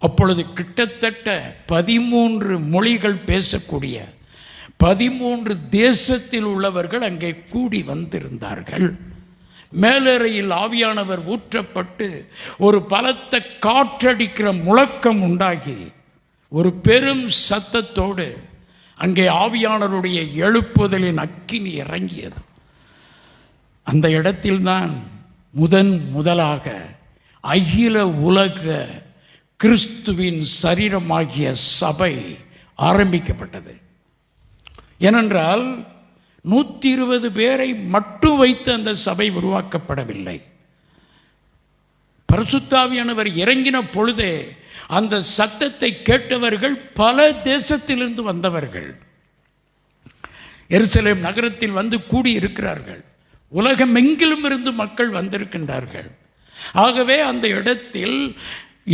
அப்பொழுது கிட்டத்தட்ட 13 மொழிகள் பேசக்கூடிய 13 தேசத்தில் உள்ளவர்கள் அங்கே கூடி வந்திருந்தார்கள். மேலறையில் ஆவியானவர் ஊற்றப்பட்டு ஒரு பலத்த காற்றடிக்கிற முழக்கம் உண்டாகி ஒரு பெரும் சத்தத்தோடு அங்கே ஆவியானவருடைய எழுப்புதலின் அக்கினி இறங்கியது. அந்த இடத்தில்தான் முதலாக அகில உலக கிறிஸ்துவின் சரீரமாகிய சபை ஆரம்பிக்கப்பட்டது. ஏனென்றால் 120 பேரை மட்டும் வைத்து அந்த சபை உருவாக்கப்படவில்லை. பரிசுத்த ஆவியானவர் இறங்கின பொழுதே அந்த சத்தத்தை கேட்டவர்கள் பல தேசத்திலிருந்து வந்தவர்கள் எருசலேம் நகரத்தில் வந்து கூடியிருக்கிறார்கள். உலகமெங்கிலும் இருந்து மக்கள் வந்திருக்கின்றார்கள். ஆகவே அந்த இடத்தில்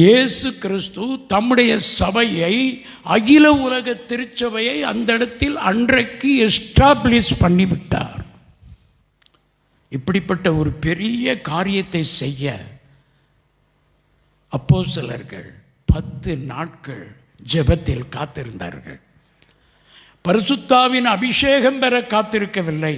இயேசு கிறிஸ்து தம்முடைய சபையை, அகில உலக திருச்சபையை அந்த இடத்தில் அன்றைக்கு எஸ்டாப்ளிஷ் பண்ணிவிட்டார். இப்படிப்பட்ட ஒரு பெரிய காரியத்தை செய்ய அப்போஸ்தலர்கள் 10 நாட்கள் ஜெபத்தில் காத்திருந்தார்கள். பரிசுத்தாவின் அபிஷேகம் பெற காத்திருக்கவில்லை.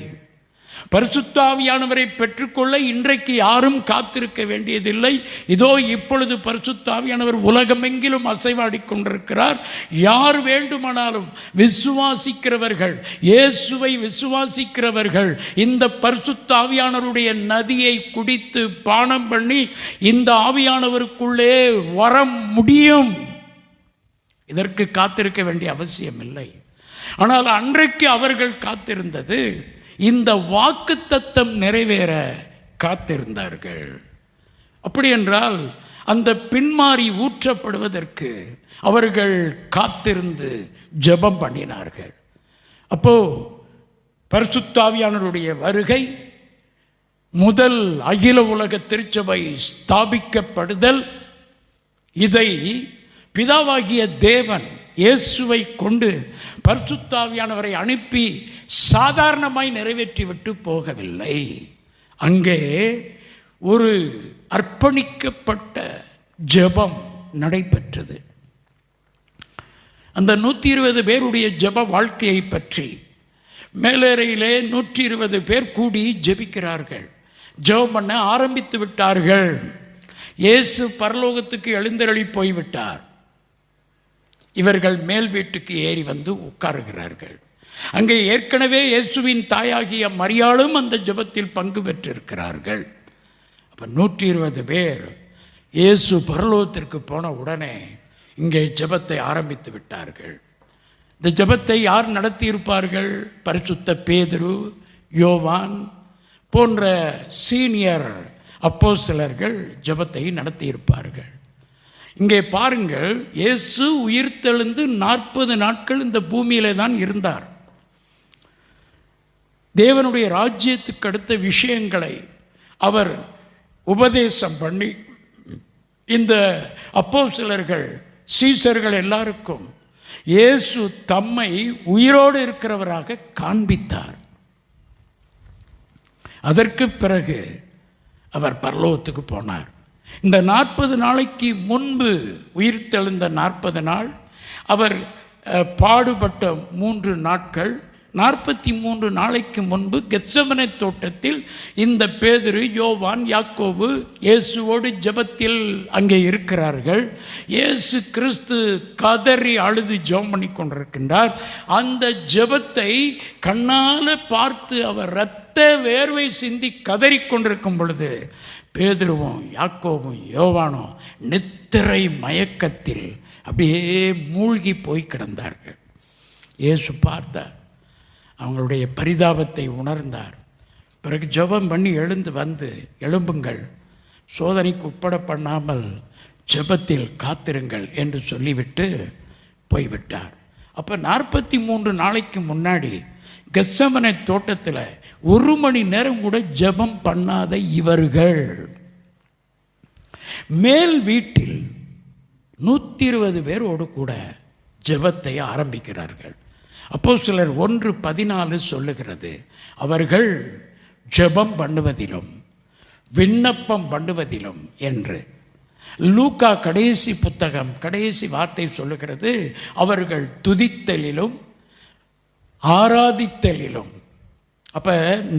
பரிசுத்த ஆவியானவரை பெற்றுக்கொள்ள இன்றைக்கு யாரும் காத்திருக்க வேண்டியதில்லை. இதோ இப்பொழுது பரிசுத்த ஆவியானவர் உலகமெங்கிலும் அசைவாடி கொண்டிருக்கிறார். யார் வேண்டுமானாலும் விசுவாசிக்கிறவர்கள், இயேசுவை விசுவாசிக்கிறவர்கள் இந்த பரிசுத்த ஆவியானவருடைய நதியை குடித்து பானம் பண்ணி இந்த ஆவியானவருக்குள்ளே வர முடியும். இதற்கு காத்திருக்க வேண்டிய அவசியம் இல்லை. ஆனால் அன்றைக்கு அவர்கள் காத்திருந்தது இந்த வாக்குத்தத்தம் நிறைவேற காத்திருந்தார்கள். அப்படி என்றால் அந்த பின்மாறி ஊற்றப்படுவதற்கு அவர்கள் காத்திருந்து ஜெபம் பண்ணினார்கள். அப்போ பரிசுத்த ஆவியானவருடைய வருகை, முதல் அகில உலக திருச்சபை ஸ்தாபிக்கப்படுதல், இதை பிதாவாகிய தேவன் இயேசுவை கொண்டு பரிசுத்த ஆவியானவரை அனுப்பி சாதாரணமாய் நிறைவேற்றிவிட்டு போகவில்லை. அங்கே ஒரு அர்ப்பணிக்கப்பட்ட ஜெபம் நடைபெற்றது. அந்த 120 பேருடைய ஜெப வாழ்க்கையை பற்றி மேலறையிலே 120 பேர் கூடி ஜெபிக்கிறார்கள். ஜெபம் பண்ண ஆரம்பித்து விட்டார்கள். இயேசு பரலோகத்துக்கு எழுந்தருளி போய்விட்டார். இவர்கள் மேல் வீட்டுக்கு ஏறி வந்து உட்காருகிறார்கள். அங்கே ஏற்கனவே இயேசுவின் தாயாகிய மரியாளும் அந்த ஜெபத்தில் பங்கு பெற்றிருக்கிறார்கள். அப்போ 120 பேர் இயேசு பரலோகத்திற்கு போன உடனே இங்கே ஜெபத்தை ஆரம்பித்து விட்டார்கள். இந்த ஜெபத்தை யார் நடத்தியிருப்பார்கள்? பரிசுத்த பேதுரு, யோவான் போன்ற சீனியர் அப்போஸ்தலர்கள் ஜெபத்தை நடத்தியிருப்பார்கள். இங்கே பாருங்கள், இயேசு உயிர்த்தெழுந்து 40 நாட்கள் இந்த பூமியிலே தான் இருந்தார். தேவனுடைய ராஜ்யத்துக்கு அடுத்த விஷயங்களை அவர் உபதேசம் பண்ணி இந்த அப்போஸ்தலர்கள் சீசர்கள் எல்லாருக்கும் இயேசு தம்மை உயிரோடு இருக்கிறவராக காண்பித்தார். அதற்கு பிறகு அவர் பரலோகத்துக்கு போனார். இந்த 40 நாளைக்கு முன்பு உயிர்த்தெழுந்த 40 நாள், அவர் பாடுபட்ட 3 நாட்கள், 43 நாளைக்கு முன்பு கெத்செமனே தோட்டத்தில் இந்த பேதுரு, யோவான், யாக்கோபு இயேசுவோடு ஜெபத்தில் அங்கே இருக்கிறார்கள். இயேசு கிறிஸ்து கதறி அழுது ஜெபம் பண்ணி கொண்டிருக்கின்றார். அந்த ஜெபத்தை கண்ணால் பார்த்து அவர் இரத்த வேர்வை சிந்தி கதறிக்கொண்டிருக்கும் பொழுது பேதுருவும் யாக்கோபும் யோவானும் நித்திரை மயக்கத்தில் அப்படியே மூழ்கி போய் கிடந்தார்கள். இயேசு பார்த்தார், அவங்களுடைய பரிதாபத்தை உணர்ந்தார். பிறகு ஜெபம் பண்ணி எழுந்து வந்து, எழும்புங்கள், சோதனைக்கு உட்பட பண்ணாமல் ஜெபத்தில் காத்திருங்கள் என்று சொல்லிவிட்டு போய்விட்டார். அப்போ 43 நாளைக்கு முன்னாடி கெத்செமனே தோட்டத்தில் 1 மணி நேரம் கூட ஜெபம் பண்ணாத இவர்கள் மேல் வீட்டில் 120 பேரோடு கூட ஜெபத்தை ஆரம்பிக்கிறார்கள். அப்போஸ்தலர் 1:14 சொல்லுகிறது, அவர்கள் ஜெபம் பண்ணுவதிலும் விண்ணப்பம் பண்ணுவதிலும் என்று. லூக்கா கடைசி புத்தகம் கடைசி வார்த்தை சொல்லுகிறது, அவர்கள் துதித்தலிலும் ஆராதித்தலிலும். அப்போ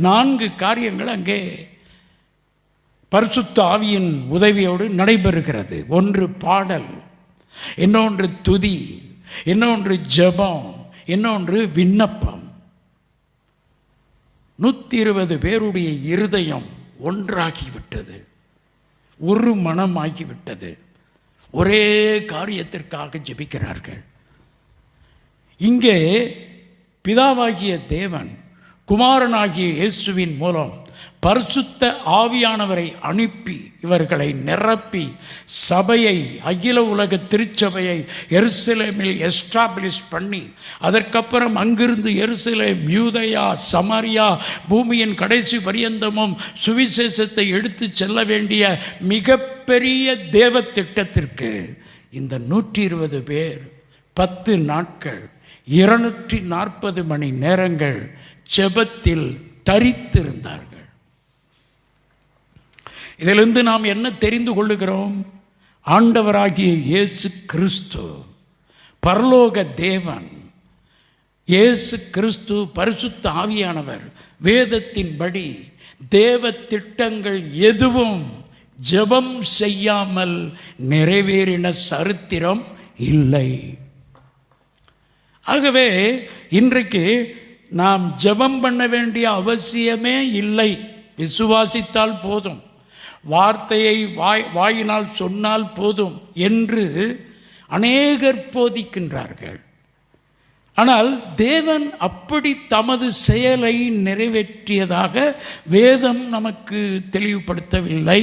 4 காரியங்கள் அங்கே பரிசுத்த ஆவியின் உதவியோடு நடைபெறுகிறது. ஒன்று பாடல், இன்னொன்று துதி, இன்னொன்று ஜெபம், இன்னொன்று விண்ணப்பம். 120 பேருடைய இருதயம் ஒன்றாகிவிட்டது, ஒரு மனமாகிவிட்டது. ஒரே காரியத்திற்காக ஜெபிக்கிறார்கள். இங்கே பிதாவாகிய தேவன் குமாரனாகிய இயேசுவின் மூலம் பரிசுத்த ஆவியானவரை அனுப்பி இவர்களை நிரப்பி சபையை, அகில உலக திருச்சபையை எருசலேமில் எஸ்டாப்ளிஷ் பண்ணி, அதற்கப்புறம் அங்கிருந்து எருசலேம், யூதேயா, சமாரியா, பூமியின் கடைசி பரியந்தமும் சுவிசேஷத்தை எடுத்து செல்ல வேண்டிய மிகப்பெரிய தேவ திட்டத்திற்கு இந்த 120 பேர் 10 நாட்கள் 240 மணி நேரங்கள் ஜெபத்தில் தரித்திருந்தார்கள். இதிலிருந்து நாம் என்ன தெரிந்து கொள்ளுகிறோம்? ஆண்டவராகிய இயேசு கிறிஸ்து, பரலோக தேவன், இயேசு கிறிஸ்து, பரிசுத்த ஆவியானவர் வேதத்தின்படி தேவ திட்டங்கள் எதுவும் ஜெபம் செய்யாமல் நிறைவேறின சரித்திரம் இல்லை. ஆகவே இன்றைக்கு நாம் ஜெபம் பண்ண வேண்டிய அவசியமே இல்லை. விசுவாசித்தால் போதும், வார்த்தையை வாயினால் சொன்னால் போதும் என்று அநேகர் போதிக்கின்றார்கள். ஆனால் தேவன் அப்படி தமது செயலை நிறைவேற்றியதாக வேதம் நமக்கு தெளிவுபடுத்தவில்லை.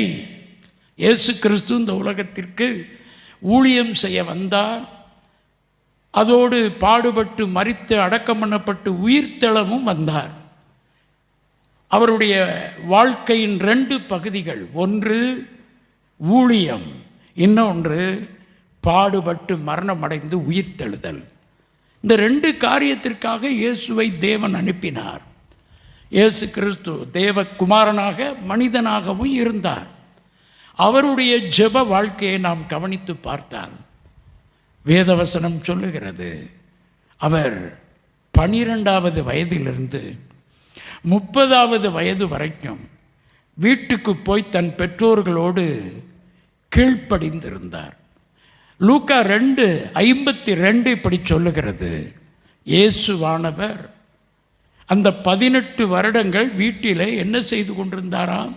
இயேசு கிறிஸ்து இந்த உலகத்திற்கு ஊழியம் செய்ய வந்தார். அதோடு பாடுபட்டு மரித்து அடக்கம் பண்ணப்பட்டு உயிர்த்தெழவும் வந்தார். அவருடைய வாழ்க்கையின் 2 பகுதிகள், ஒன்று ஊழியம், இன்னொன்று பாடுபட்டு மரணம் அடைந்து உயிர்த்தெழுதல். இந்த 2 காரியத்திற்காக இயேசுவை தேவன் அனுப்பினார். இயேசு கிறிஸ்து தேவகுமாரனாக மனிதனாகவும் இருந்தார். அவருடைய ஜெப வாழ்க்கையை நாம் கவனித்து பார்த்தால் வேதவசனம் சொல்லுகிறது, அவர் 12வது வயதிலிருந்து 30வது வயது வரைக்கும் வீட்டுக்கு போய் தன் பெற்றோர்களோடு கீழ்ப்படிந்திருந்தார். லூக்கா 2:52 இப்படி சொல்லுகிறது, இயேசுவானவர் அந்த 18 வருடங்கள் வீட்டிலே என்ன செய்து கொண்டிருந்தாராம்?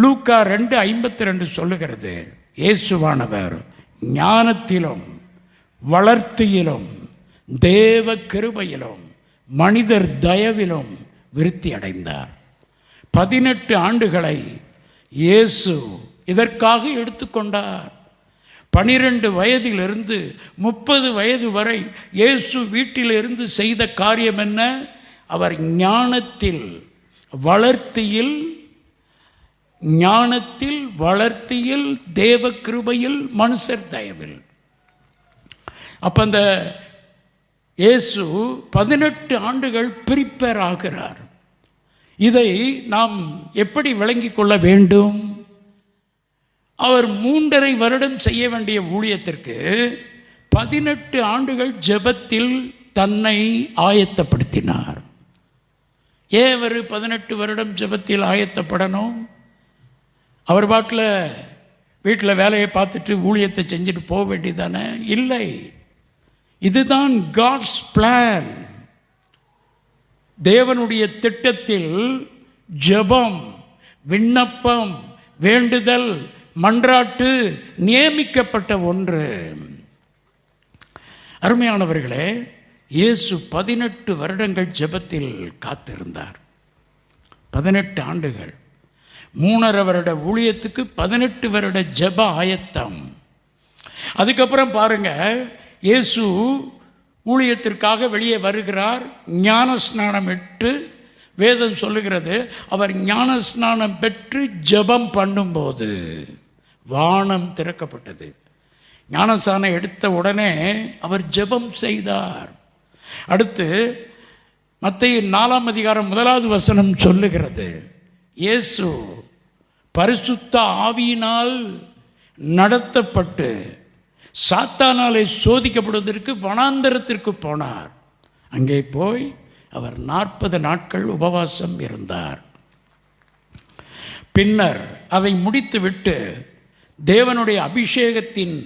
லூக்கா 2:52 சொல்லுகிறது, இயேசுவானவர் ஞானத்திலும் வளர்த்தியிலும் தேவ கிருபையிலும் மனிதர் தயவிலும் விருத்தி அடைந்தார். 18 ஆண்டுகளை இயேசு இதற்காக எடுத்துக்கொண்டார். 12 வயதிலிருந்து 30 வயது வரை இயேசு வீட்டிலிருந்து செய்த காரியம் என்ன? அவர் ஞானத்தில் வளர்த்தியில் தேவ கிருபையில் மனுஷர் தயவில். அப்ப அந்த இயேசு 18 ஆண்டுகள் பிரிப்பேர் ஆகிறார். இதை நாம் எப்படி விளங்கிக் கொள்ள வேண்டும்? அவர் 3.5 வருடம் செய்ய வேண்டிய ஊழியத்திற்கு 18 ஆண்டுகள் ஜெபத்தில் தன்னை ஆயத்தப்படுத்தினார். ஏன் அவர் 18 வருடம் ஜெபத்தில் ஆயத்தப்படணும்? அவர் பாட்டில் வீட்டில் வேலையை பார்த்துட்டு ஊழியத்தை செஞ்சுட்டு போக வேண்டியதானே? இல்லை, இதுதான் காட்ஸ் பிளான். தேவனுடைய திட்டத்தில் ஜெபம், விண்ணப்பம், வேண்டுதல், மன்றாட்டு நியமிக்கப்பட்ட ஒன்று. அருமையானவர்களே, இயேசு 18 வருடங்கள் ஜெபத்தில் காத்திருந்தார். 18 ஆண்டுகள், 3.5 வருட ஊழியத்துக்கு 18 வருட ஜெப ஆயத்தம். அதுக்கப்புறம் பாருங்க, இயேசு ஊழியத்திற்காக வெளியே வருகிறார். ஞான ஸ்நானம் பெற்று, வேதம் சொல்லுகிறது, அவர் ஞான ஸ்நானம் பெற்று ஜெபம் பண்ணும்போது வானம் திறக்கப்பட்டது. ஞானஸ்நானம் எடுத்த உடனே அவர் ஜெபம் செய்தார். அடுத்து மத்தேயு 4 அதிகாரம் 1வது வசனம் சொல்லுகிறது, இயேசு பரிசுத்த ஆவியினால் நடத்தப்பட்டு சாத்தானாலே சோதிக்கப்படுவதற்கு வனாந்தரத்திற்கு போனார். அங்கே போய் அவர் 40 நாட்கள் உபவாசம் இருந்தார். பின்னர் அதை முடித்துவிட்டு தேவனுடைய அபிஷேகத்தின்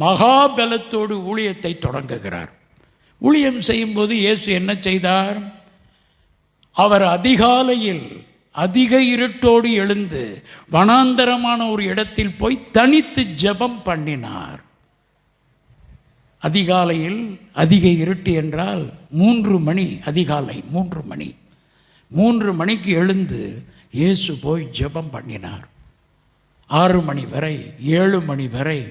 மகாபலத்தோடு ஊழியத்தை தொடங்குகிறார். ஊழியம் செய்யும்போது இயேசு என்ன செய்தார்? அவர் அதிகாலையில் அதிக இருட்டோடு எழுந்து வனாந்தரமான ஒரு இடத்தில் போய் தனித்து ஜெபம் பண்ணினார். அதிகாலையில் அதிக இருட்டு என்றால் 3 மணி, அதிகாலை 3 மணி. 3 மணிக்கு எழுந்து இயேசு போய் ஜெபம் பண்ணினார். 6 மணி வரை, 7 மணி வரை,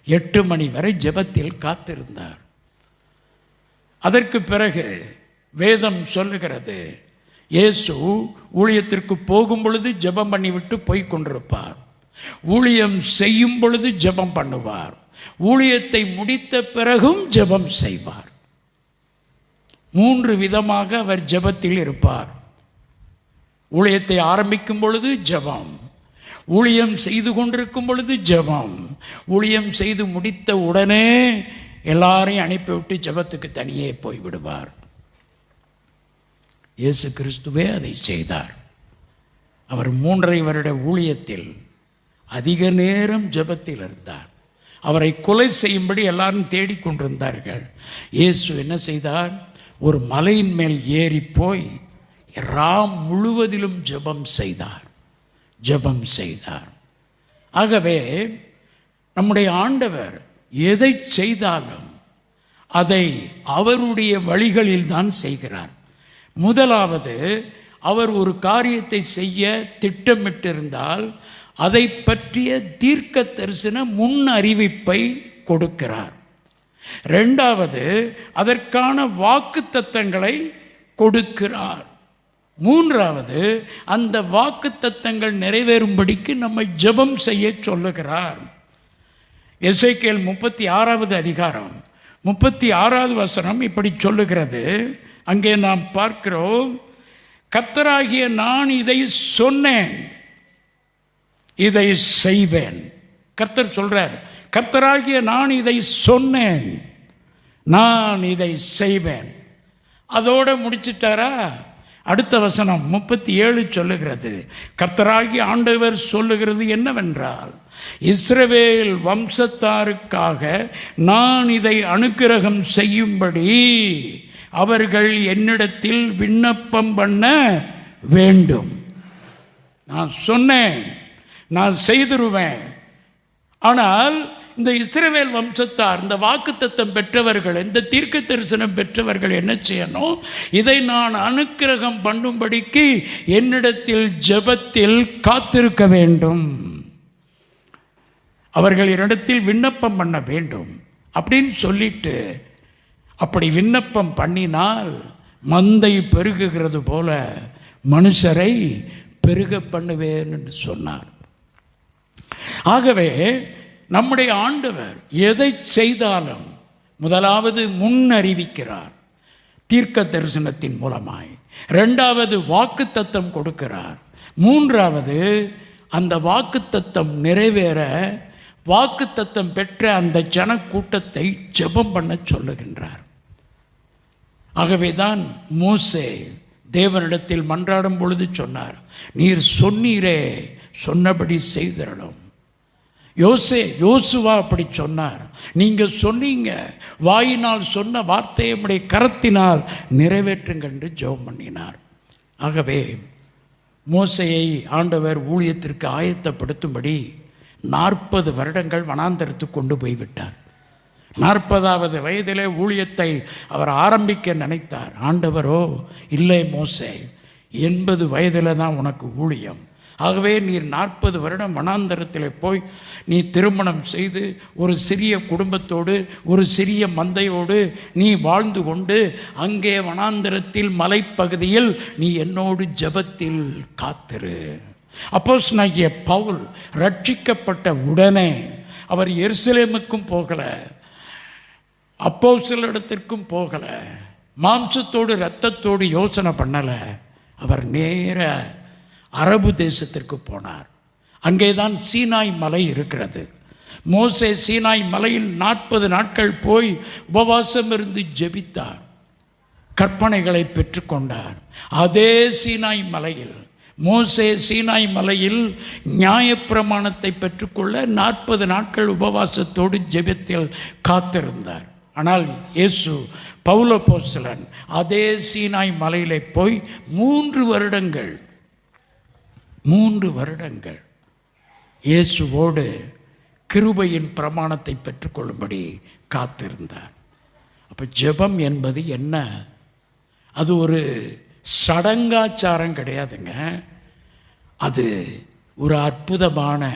8 மணி வரை ஜெபத்தில் காத்திருந்தார். அதற்கு பிறகு வேதம் சொல்லுகிறது, இயேசு ஊழியத்திற்கு போகும் பொழுது ஜெபம் பண்ணிவிட்டு போய் கொண்டிருப்பார். ஊழியம் செய்யும் பொழுது ஜெபம் பண்ணுவார். ஊழியத்தை முடித்த பிறகும் ஜெபம் செய்வார். 3 விதமாக அவர் ஜெபத்தில் இருப்பார். ஊழியத்தை ஆரம்பிக்கும் பொழுது ஜெபம், ஊழியம் செய்து கொண்டிருக்கும் பொழுது ஜெபம், ஊழியம் செய்து முடித்த உடனே எல்லாரையும் அனுப்பிவிட்டு ஜெபத்துக்கு தனியே போய்விடுவார். இயேசு கிறிஸ்துவே அதை செய்தார். அவர் 3.5 வருட ஊழியத்தில் அதிக நேரம் ஜெபத்தில் இருந்தார். அவரை கொலை செய்யும்படி எல்லாரும் தேடிக்கொண்டிருந்தார்கள். இயேசு என்ன செய்தார்? ஒரு மலையின் மேல் ஏறி போய் ராம் முழுவதிலும் ஜெபம் செய்தார். ஆகவே நம்முடைய ஆண்டவர் எதை செய்தாலும் அதை அவருடைய வழிகளில் தான் செய்கிறார். முதலாவது, அவர் ஒரு காரியத்தை செய்ய திட்டமிட்டிருந்தால் அதை பற்றிய தீர்க்க தரிசன முன் அறிவிப்பை கொடுக்கிறார். 2வது, அதற்கான வாக்குத்தத்தங்களை கொடுக்கிறார். 3வது, அந்த வாக்குத்தத்தங்கள் நிறைவேறும்படிக்கு நம்மை ஜெபம் செய்ய சொல்லுகிறார். எசேக்கியேல் 36வது அதிகாரம் 36வது வசனம் இப்படி சொல்லுகிறது. அங்கே நாம் பார்க்கிறோம், கர்த்தராகிய நான் இதை சொன்னேன், இதை செய்வேன். கர்த்தர் சொல்றார், கர்த்தராகிய நான் இதை சொன்னேன், நான் இதை செய்வேன். அதோட முடிச்சிட்டாரா? அடுத்த வசனம் 37 சொல்லுகிறது, கர்த்தராகிய ஆண்டவர் சொல்லுகிறது என்னவென்றால், இஸ்ரவேல் வம்சத்தாருக்காக நான் இதை அனுக்கிரகம் செய்யும்படி அவர்கள் என்னிடத்தில் விண்ணப்பம் பண்ண வேண்டும். நான் சொன்னேன், நான் செய்திருவேன். ஆனால் இந்த இஸ்ரவேல் வம்சத்தார், இந்த வாக்குத்தத்தம் பெற்றவர்கள், இந்த தீர்க்க தரிசனம் பெற்றவர்கள் என்ன செய்யணும்? இதை நான் அனுக்கிரகம் பண்ணும்படிக்கு என்னிடத்தில் ஜெபத்தில் காத்திருக்க வேண்டும், அவர்கள் என்னிடத்தில் விண்ணப்பம் பண்ண வேண்டும் அப்படின்னு சொல்லிட்டு, அப்படி விண்ணப்பம் பண்ணினால் மந்தை பெருகுகிறது போல மனுஷரை பெருக பண்ணுவேன் என்று சொன்னார். ஆகவே நம்முடைய ஆண்டவர் எதை செய்தாலும் முதலாவது முன்னறிவிக்கிறார் தீர்க்க தரிசனத்தின் மூலமாய், இரண்டாவது வாக்குத்தத்தம் கொடுக்கிறார், மூன்றாவது அந்த வாக்குத்தத்தம் நிறைவேற வாக்குத்தத்தம் பெற்ற அந்த ஜனக்கூட்டத்தை ஜெபம் பண்ண சொல்லுகின்றார். ஆகவேதான் மோசே தேவனிடத்தில் மன்றாடும் பொழுது சொன்னார், நீர் சொன்னீரே சொன்னபடி செய்திரணும். யோசுவா அப்படி சொன்னார், நீங்க சொன்னீங்க, வாயினால் சொன்ன வார்த்தையை நம்முடைய கரத்தினால் நிறைவேற்றுங்க என்று ஜெபம் பண்ணினார். ஆகவே மோசையை ஆண்டவர் ஊழியத்திற்கு ஆயத்தப்படுத்தும்படி 40 வருடங்கள் வனாந்தரத்துக்கு கொண்டு போய்விட்டார். 40வது வயதிலே ஊழியத்தை அவர் ஆரம்பிக்க நினைத்தார். ஆண்டவரோ, இல்லை மோசே, 80 வயதில் தான் உனக்கு ஊழியம். ஆகவே நீர் 40 வருடம் வனாந்தரத்தில் போய் நீ திருமணம் செய்து ஒரு சிறிய குடும்பத்தோடு ஒரு சிறிய மந்தையோடு நீ வாழ்ந்து கொண்டு அங்கே வனாந்தரத்தில் மலைப்பகுதியில் நீ என்னோடு ஜெபத்தில் காத்திரு. அப்போஸ்தலனாகிய பவுல் ரட்சிக்கப்பட்ட உடனே அவர் எருசலேமுக்கும் போகல, அப்போஸ்தலரிடத்திற்கும் போகல, மாம்சத்தோடு இரத்தத்தோடு யோசனை பண்ணல. அவர் நேர அரபு தேசத்திற்கு போனார். அங்கேதான் சீனாய் மலை இருக்கிறது. மோசே சீனாய் மலையில் 40 நாட்கள் போய் உபவாசம் இருந்து ஜெபித்தார், கற்பனைகளை பெற்றுக்கொண்டார். அதே சீனாய் மலையில் மோசே சீனாய் மலையில் நியாயப்பிரமாணத்தை பெற்றுக்கொள்ள 40 நாட்கள் உபவாசத்தோடு ஜெபத்தில் காத்திருந்தார். ஆனால் இயேசு பவுல் அப்போஸ்தலன் அதே சீனாய் மலையிலே போய் 3 வருடங்கள் இயேசுவோடு கிருபையின் பிரமாணத்தை பெற்றுக்கொள்ளும்படி காத்திருந்தார். அப்போ ஜெபம் என்பது என்ன? அது ஒரு சடங்காச்சாரம் கிடையாதுங்க. அது ஒரு அற்புதமான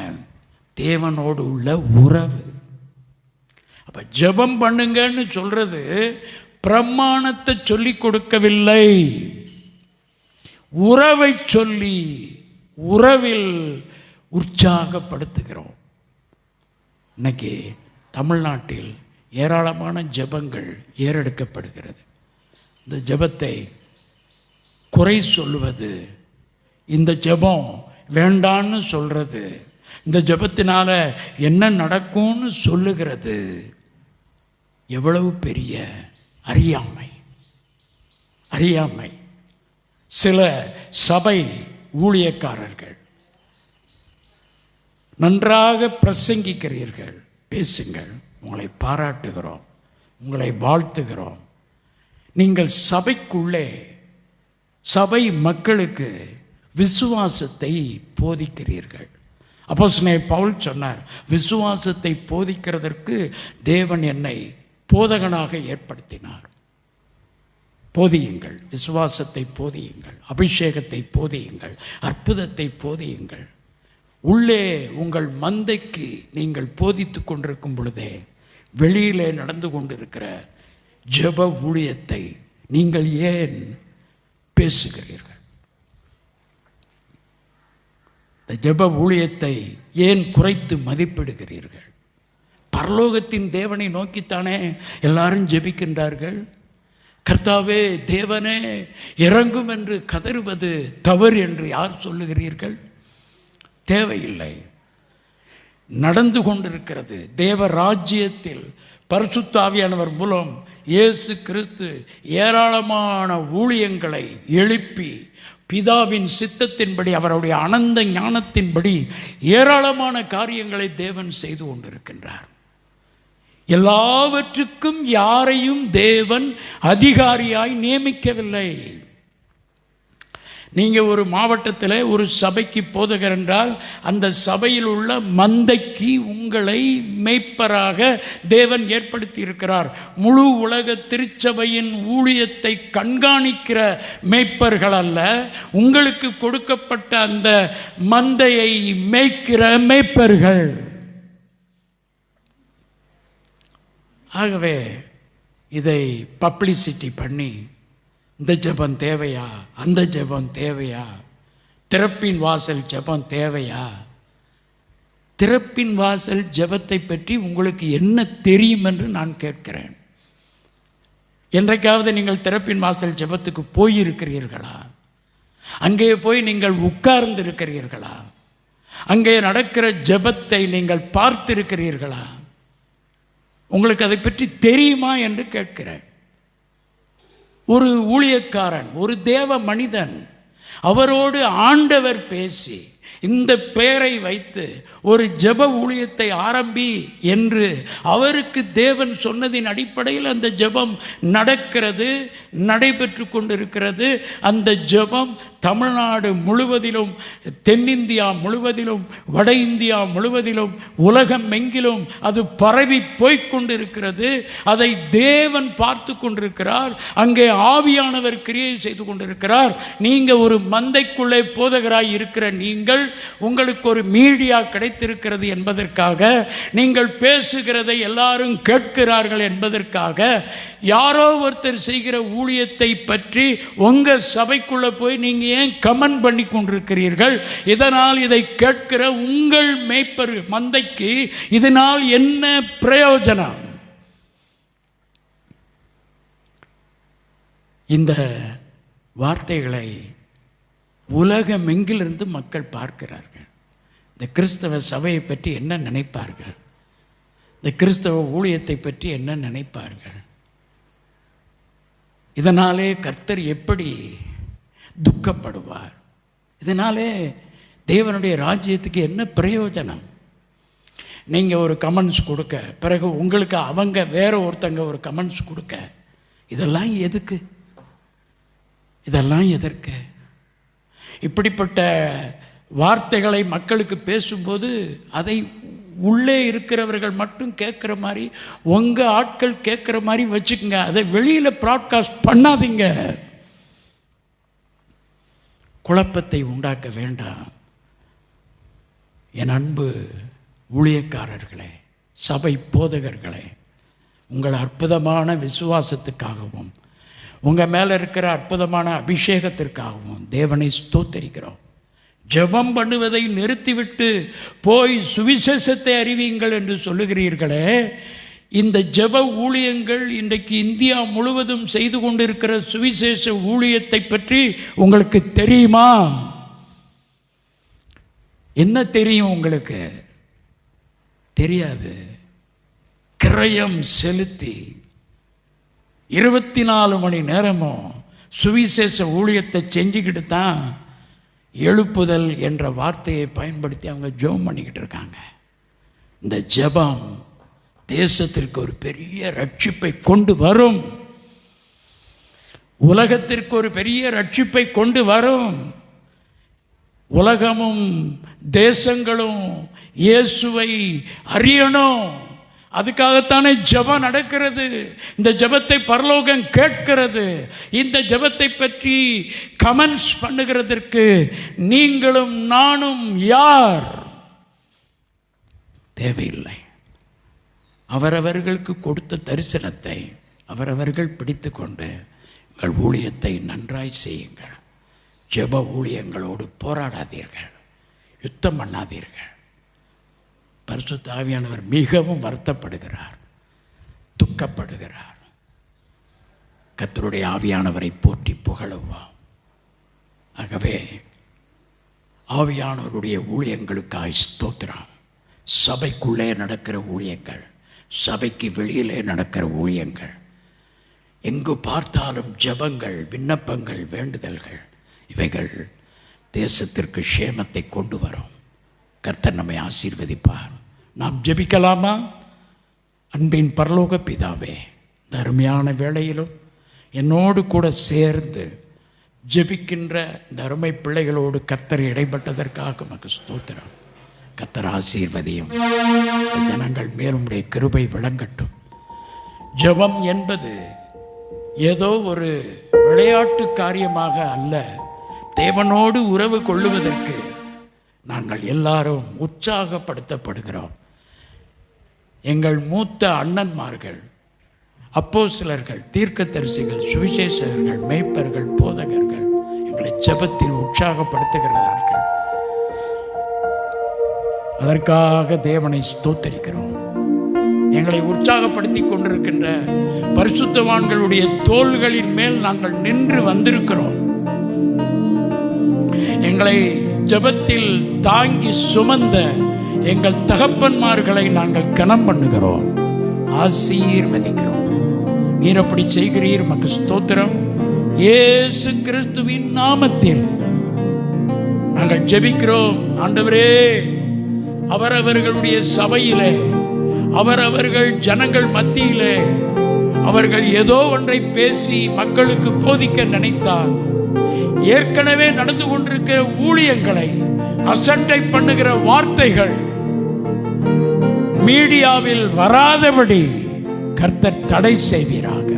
தேவனோடு உள்ள உறவு. அப்போ ஜெபம் பண்ணுங்கன்னு சொல்றது பிரமாணத்தை சொல்லி கொடுக்கவில்லை, உறவை சொல்லி உறவில் உற்சாகப்படுத்துகிறோம். இன்னைக்கு தமிழ்நாட்டில் ஏராளமான ஜெபங்கள் ஏறெடுக்கப்படுகிறது. இந்த ஜெபத்தை குறை சொல்லுவது, இந்த ஜெபம் வேண்டான்னு சொல்றது, இந்த ஜெபத்தினால என்ன நடக்கும்னு சொல்லுகிறது எவ்வளவு பெரிய அறியாமை. சில சபை ஊழியக்காரர்கள் நன்றாக பிரசங்கிக்கிறீர்கள், பேசுங்கள், உங்களை பாராட்டுகிறோம், உங்களை வாழ்த்துகிறோம். நீங்கள் சபைக்குள்ளே சபை மக்களுக்கு விசுவாசத்தை போதிக்கிறீர்கள். அப்போஸ்தலனாகிய பவுல் சொன்னார், விசுவாசத்தை போதிக்கிறதற்கு தேவன் என்னை போதகனாக ஏற்படுத்தினார். போதியுங்கள், விசுவாசத்தை போதியுங்கள், அபிஷேகத்தை போதியுங்கள், அற்புதத்தை போதியுங்கள். உள்ளே உங்கள் மந்தைக்கு நீங்கள் போதித்து கொண்டிருக்கும் பொழுதே வெளியிலே நடந்து கொண்டிருக்கிற ஜெப ஊழியத்தை நீங்கள் ஏன் பேசுகிறீர்கள்? இந்த ஜெப ஊழியத்தை ஏன் குறைத்து மதிப்பிடுகிறீர்கள்? பரலோகத்தின் தேவனை நோக்கித்தானே எல்லாரும் ஜெபிக்கின்றார்கள். கர்த்தாவே, தேவனே இறங்கும் என்று கதறுவது தவறு என்று யார் சொல்லுகிறீர்கள்? தேவையில்லை. நடந்து கொண்டிருக்கிறது தேவ ராஜ்யத்தில் பரிசுத்த ஆவியானவர் மூலம் இயேசு கிறிஸ்து ஏராளமான ஊழியங்களை எழுப்பி பிதாவின் சித்தத்தின்படி அவருடைய அனந்த ஞானத்தின்படி ஏராளமான காரியங்களை தேவன் செய்து கொண்டிருக்கின்றார். எல்லாவற்றுக்கும் யாரையும் தேவன் அதிகாரியாய் நியமிக்கவில்லை. நீங்கள் ஒரு மாவட்டத்தில் ஒரு சபைக்கு போதகர் என்றால் அந்த சபையில் உள்ள மந்தைக்கு உங்களை மேய்ப்பராக தேவன் ஏற்படுத்தி இருக்கிறார். முழு உலக திருச்சபையின் ஊழியத்தை கண்காணிக்கிற மேய்ப்பர்கள் அல்ல, உங்களுக்கு கொடுக்கப்பட்ட அந்த மந்தையை மேய்க்கிற மேய்ப்பர்கள். ஆகவே இதை பப்ளிசிட்டி பண்ணி இந்த ஜெபம் தேவையா, அந்த ஜெபம் தேவையா, திறப்பின் வாசல் ஜெபம் தேவையா? திறப்பின் வாசல் ஜெபத்தை பற்றி உங்களுக்கு என்ன தெரியும் என்று நான் கேட்கிறேன். என்றைக்காவது நீங்கள் திறப்பின் வாசல் ஜெபத்துக்கு போயிருக்கிறீர்களா? அங்கே போய் நீங்கள் உட்கார்ந்து இருக்கிறீர்களா? அங்கே நடக்கிற ஜெபத்தை நீங்கள் பார்த்திருக்கிறீர்களா? உங்களுக்கு அதை பற்றி தெரியுமா என்று கேட்கிறேன். ஒரு ஊழியக்காரன், ஒரு தேவ மனிதன், அவரோடு ஆண்டவர் பேசி இந்த பெயரை வைத்து ஒரு ஜெப ஊழியத்தை ஆரம்பி என்று அவருக்கு தேவன் சொன்னதின் அடிப்படையில் அந்த ஜெபம் நடக்கிறது, நடைபெற்று கொண்டிருக்கிறது. அந்த ஜெபம் தமிழ்நாடு முழுவதிலும், தென்னிந்தியா முழுவதிலும், வட இந்தியா முழுவதிலும், உலகம் எங்கிலும் அது பரவி போய்கொண்டிருக்கிறது. அதை தேவன் பார்த்து கொண்டிருக்கிறார். அங்கே ஆவியானவர் கிரியை செய்து கொண்டிருக்கிறார். நீங்கள் ஒரு மந்தைக்குள்ளே போதகராய் இருக்கிற நீங்கள், உங்களுக்கு ஒரு மீடியா கிடைத்திருக்கிறது என்பதற்காக, நீங்கள் பேசுகிறதை எல்லாரும் கேட்கிறார்கள் என்பதற்காக, யாரோ ஒருத்தர் செய்கிற ஊழியத்தை பற்றி உங்க சபைக்குள்ள போய் நீங்க ஏன் கமெண்ட் பண்ணி கொண்டிருக்கிறீர்கள்? இதனால் இதை கேட்கிற உங்கள் மேய்ப்பர் மந்தைக்கு இதனால் என்ன பிரயோஜனம்? இந்த வார்த்தைகளை உலகமெங்கிலிருந்து மக்கள் பார்க்கிறார்கள். இந்த கிறிஸ்தவ சபையை பற்றி என்ன நினைப்பார்கள்? இந்த கிறிஸ்தவ ஊழியத்தை பற்றி என்ன நினைப்பார்கள்? இதனாலே கர்த்தர் எப்படி துக்கப்படுவார்? இதனாலே தேவனுடைய ராஜ்யத்துக்கு என்ன பிரயோஜனம்? நீங்கள் ஒரு கமெண்ட்ஸ் கொடுக்க, பிறகு உங்களுக்கு அவங்க வேற ஒருத்தங்க ஒரு கமெண்ட்ஸ் கொடுக்க, இதெல்லாம் எதுக்கு? இதெல்லாம் எதற்கு? இப்படிப்பட்ட வார்த்தைகளை மக்களுக்கு பேசும்போது அதை உள்ளே இருக்கிறவர்கள் மட்டும் கேட்குற மாதிரி, உங்கள் ஆட்கள் கேட்குற மாதிரி வச்சுக்கோங்க. அதை வெளியில் ப்ராட்காஸ்ட் பண்ணாதீங்க. குழப்பத்தை உண்டாக்க வேண்டாம். என் அன்பு ஊழியக்காரர்களே, சபை போதகர்களே, உங்கள் அற்புதமான விசுவாசத்துக்காகவும் உங்கள் மேலே இருக்கிற அற்புதமான அபிஷேகத்திற்காகவும் தேவனை ஸ்தோத்தரிக்கிறோம். ஜெபம் பண்ணுவதை நிறுத்திவிட்டு போய் சுவிசேஷத்தை அறிவியுங்கள் என்று சொல்லுகிறீர்களே, இந்த ஜெப ஊழியங்கள் இன்றைக்கு இந்தியா முழுவதும் செய்து கொண்டிருக்கிற சுவிசேஷ ஊழியத்தை பற்றி உங்களுக்கு தெரியுமா? என்ன தெரியும் உங்களுக்கு? தெரியாது. கிரயம் செலுத்தி 24 மணி நேரமும் சுவிசேஷ ஊழியத்தை செஞ்சுக்கிட்டு தான் எழுப்புதல் என்ற வார்த்தையை பயன்படுத்தி அவங்க ஜெபம் பண்ணிக்கிட்டு இருக்காங்க. இந்த ஜெபம் தேசத்திற்கு ஒரு பெரிய ரட்சிப்பை கொண்டு வரும். உலகத்திற்கு ஒரு பெரிய ரட்சிப்பை கொண்டு வரும். உலகமும் தேசங்களும் இயேசுவை அறியணும். அதுக்காகத்தானே ஜெபம் நடக்கிறது. இந்த ஜெபத்தை பரலோகம் கேட்கிறது. இந்த ஜெபத்தை பற்றி கமெண்ட்ஸ் பண்ணுகிறதற்கு நீங்களும் நானும் யார்? தேவையில்லை. அவரவர்களுக்கு கொடுத்த தரிசனத்தை அவரவர்கள் பிடித்து கொண்டு உங்கள் ஊழியத்தை நன்றாய் செய்யுங்கள். ஜெப ஊழியங்களோடு போராடாதீர்கள், யுத்தம் பண்ணாதீர்கள். பரிசுத்த ஆவியானவர் மிகவும் வருத்தப்படுகிறார், துக்கப்படுகிறார். கர்த்தருடைய ஆவியானவரை போற்றி புகழுவோம். ஆகவே ஆவியானவருடைய ஊழியங்களுக்காய் ஸ்தோத்திரம். சபைக்குள்ளே நடக்கிற ஊழியங்கள், சபைக்கு வெளியிலே நடக்கிற ஊழியங்கள், எங்கு பார்த்தாலும் ஜெபங்கள், விண்ணப்பங்கள், வேண்டுதல்கள், இவைகள் தேசத்திற்கு க்ஷேமத்தை கொண்டு வரும். கர்த்தர் நம்மை ஆசீர்வதிப்பார். நாம் ஜெபிக்கலாமா? அன்பின் பரலோக பிதாவே, இந்த அருமையான வேளையிலும் என்னோடு கூட சேர்ந்து ஜெபிக்கின்ற இந்த அருமை பிள்ளைகளோடு கர்த்தர் இடைப்பட்டதற்காக உமக்கு ஸ்தோத்திரம். கர்த்தர் ஆசீர்வதியும். ஜனங்கள் மேலுடைய கிருபை விளங்கட்டும். ஜெபம் என்பது ஏதோ ஒரு விளையாட்டு காரியமாக அல்ல. தேவனோடு உறவு கொள்ளுவதற்கு நாங்கள் எல்லாரும் உற்சாகப்படுத்தப்படுகிறோம். எங்கள் மூத்த அண்ணன்மார்கள், அப்போஸ்தலர்கள், தீர்க்கதரிசிகள், சுவிசேஷகர்கள், மேய்ப்பர்கள், போதகர்கள் எங்களை ஜெபத்தில் உற்சாகப்படுத்துகிறார்கள். அதற்காக தேவனை ஸ்தோத்தரிக்கிறோம். எங்களை உற்சாகப்படுத்தி கொண்டிருக்கின்ற பரிசுத்தவான்களுடைய தோள்களின் மேல் நாங்கள் நின்று வந்திருக்கிறோம். எங்களை ஜெபத்தில் தாங்கி சுமந்த எங்கள் தகப்பன்மார்களை நாங்கள் கனம் பண்ணுகிறோம், ஆசீர்வதிக்கிறோம். நீர் அப்படி செய்கிறீர், உமக்கு ஸ்தோத்திரம். இயேசு கிறிஸ்துவின் நாமத்தில் நாங்கள் ஜெபிக்கிறோம். ஆண்டவரே, அவரவர்களுடைய சபையிலே, அவரவர்கள் ஜனங்கள் மத்தியிலே அவர்கள் ஏதோ ஒன்றை பேசி மக்களுக்கு போதிக்க நினைத்தார். ஏற்கனவே நடந்து கொண்டிருக்கிற ஊழியங்களை அசட்டை பண்ணுகிற வார்த்தைகள் மீடியாவில் வராதபடி கர்த்தர் தடை செய்வீராக.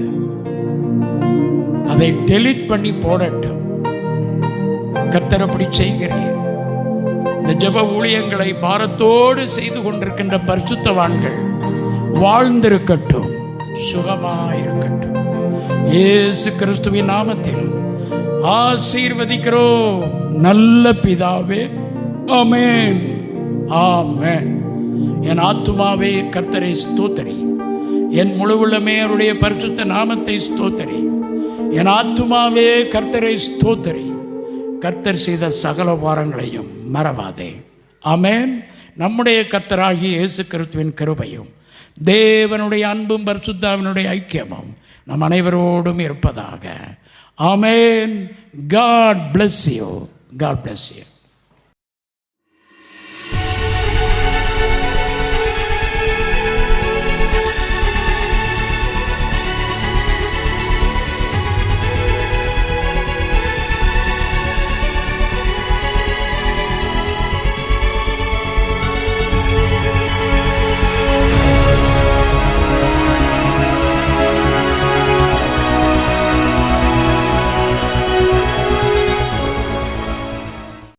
அதை டெலீட் பண்ணி போடட்டும். கர்த்தர் அப்படி செய்கிறீர். இந்த ஜெப ஊழியங்களை பாரத்தோடு செய்து கொண்டிருக்கின்ற பரிசுத்தவான்கள் வாழ்ந்திருக்கட்டும், சுகமாயிருக்கட்டும். இயேசு கிறிஸ்துவின் நாமத்தில் ஆசீர்வதிக்கிறோம் நல்ல பிதாவே. ஆமென், ஆமென். என் ஆத்துமாவே கர்த்தரை ஸ்தோத்தரி, என் முழு உள்ளமே அவருடைய பரிசுத்த நாமத்தை ஸ்தோத்தரி. என் ஆத்துமாவே கர்த்தரை ஸ்தோத்தரி, கர்த்தர் செய்த சகல வாரங்களையும் மறவாதே. ஆமென். நம்முடைய கர்த்தராகிய இயேசு கிறிஸ்துவின் கிருபையும் தேவனுடைய அன்பும் பரிசுத்தாவினுடைய ஐக்கியமும் நம் அனைவரோடும் இருப்பதாக. ஆமென். God bless you. God bless you.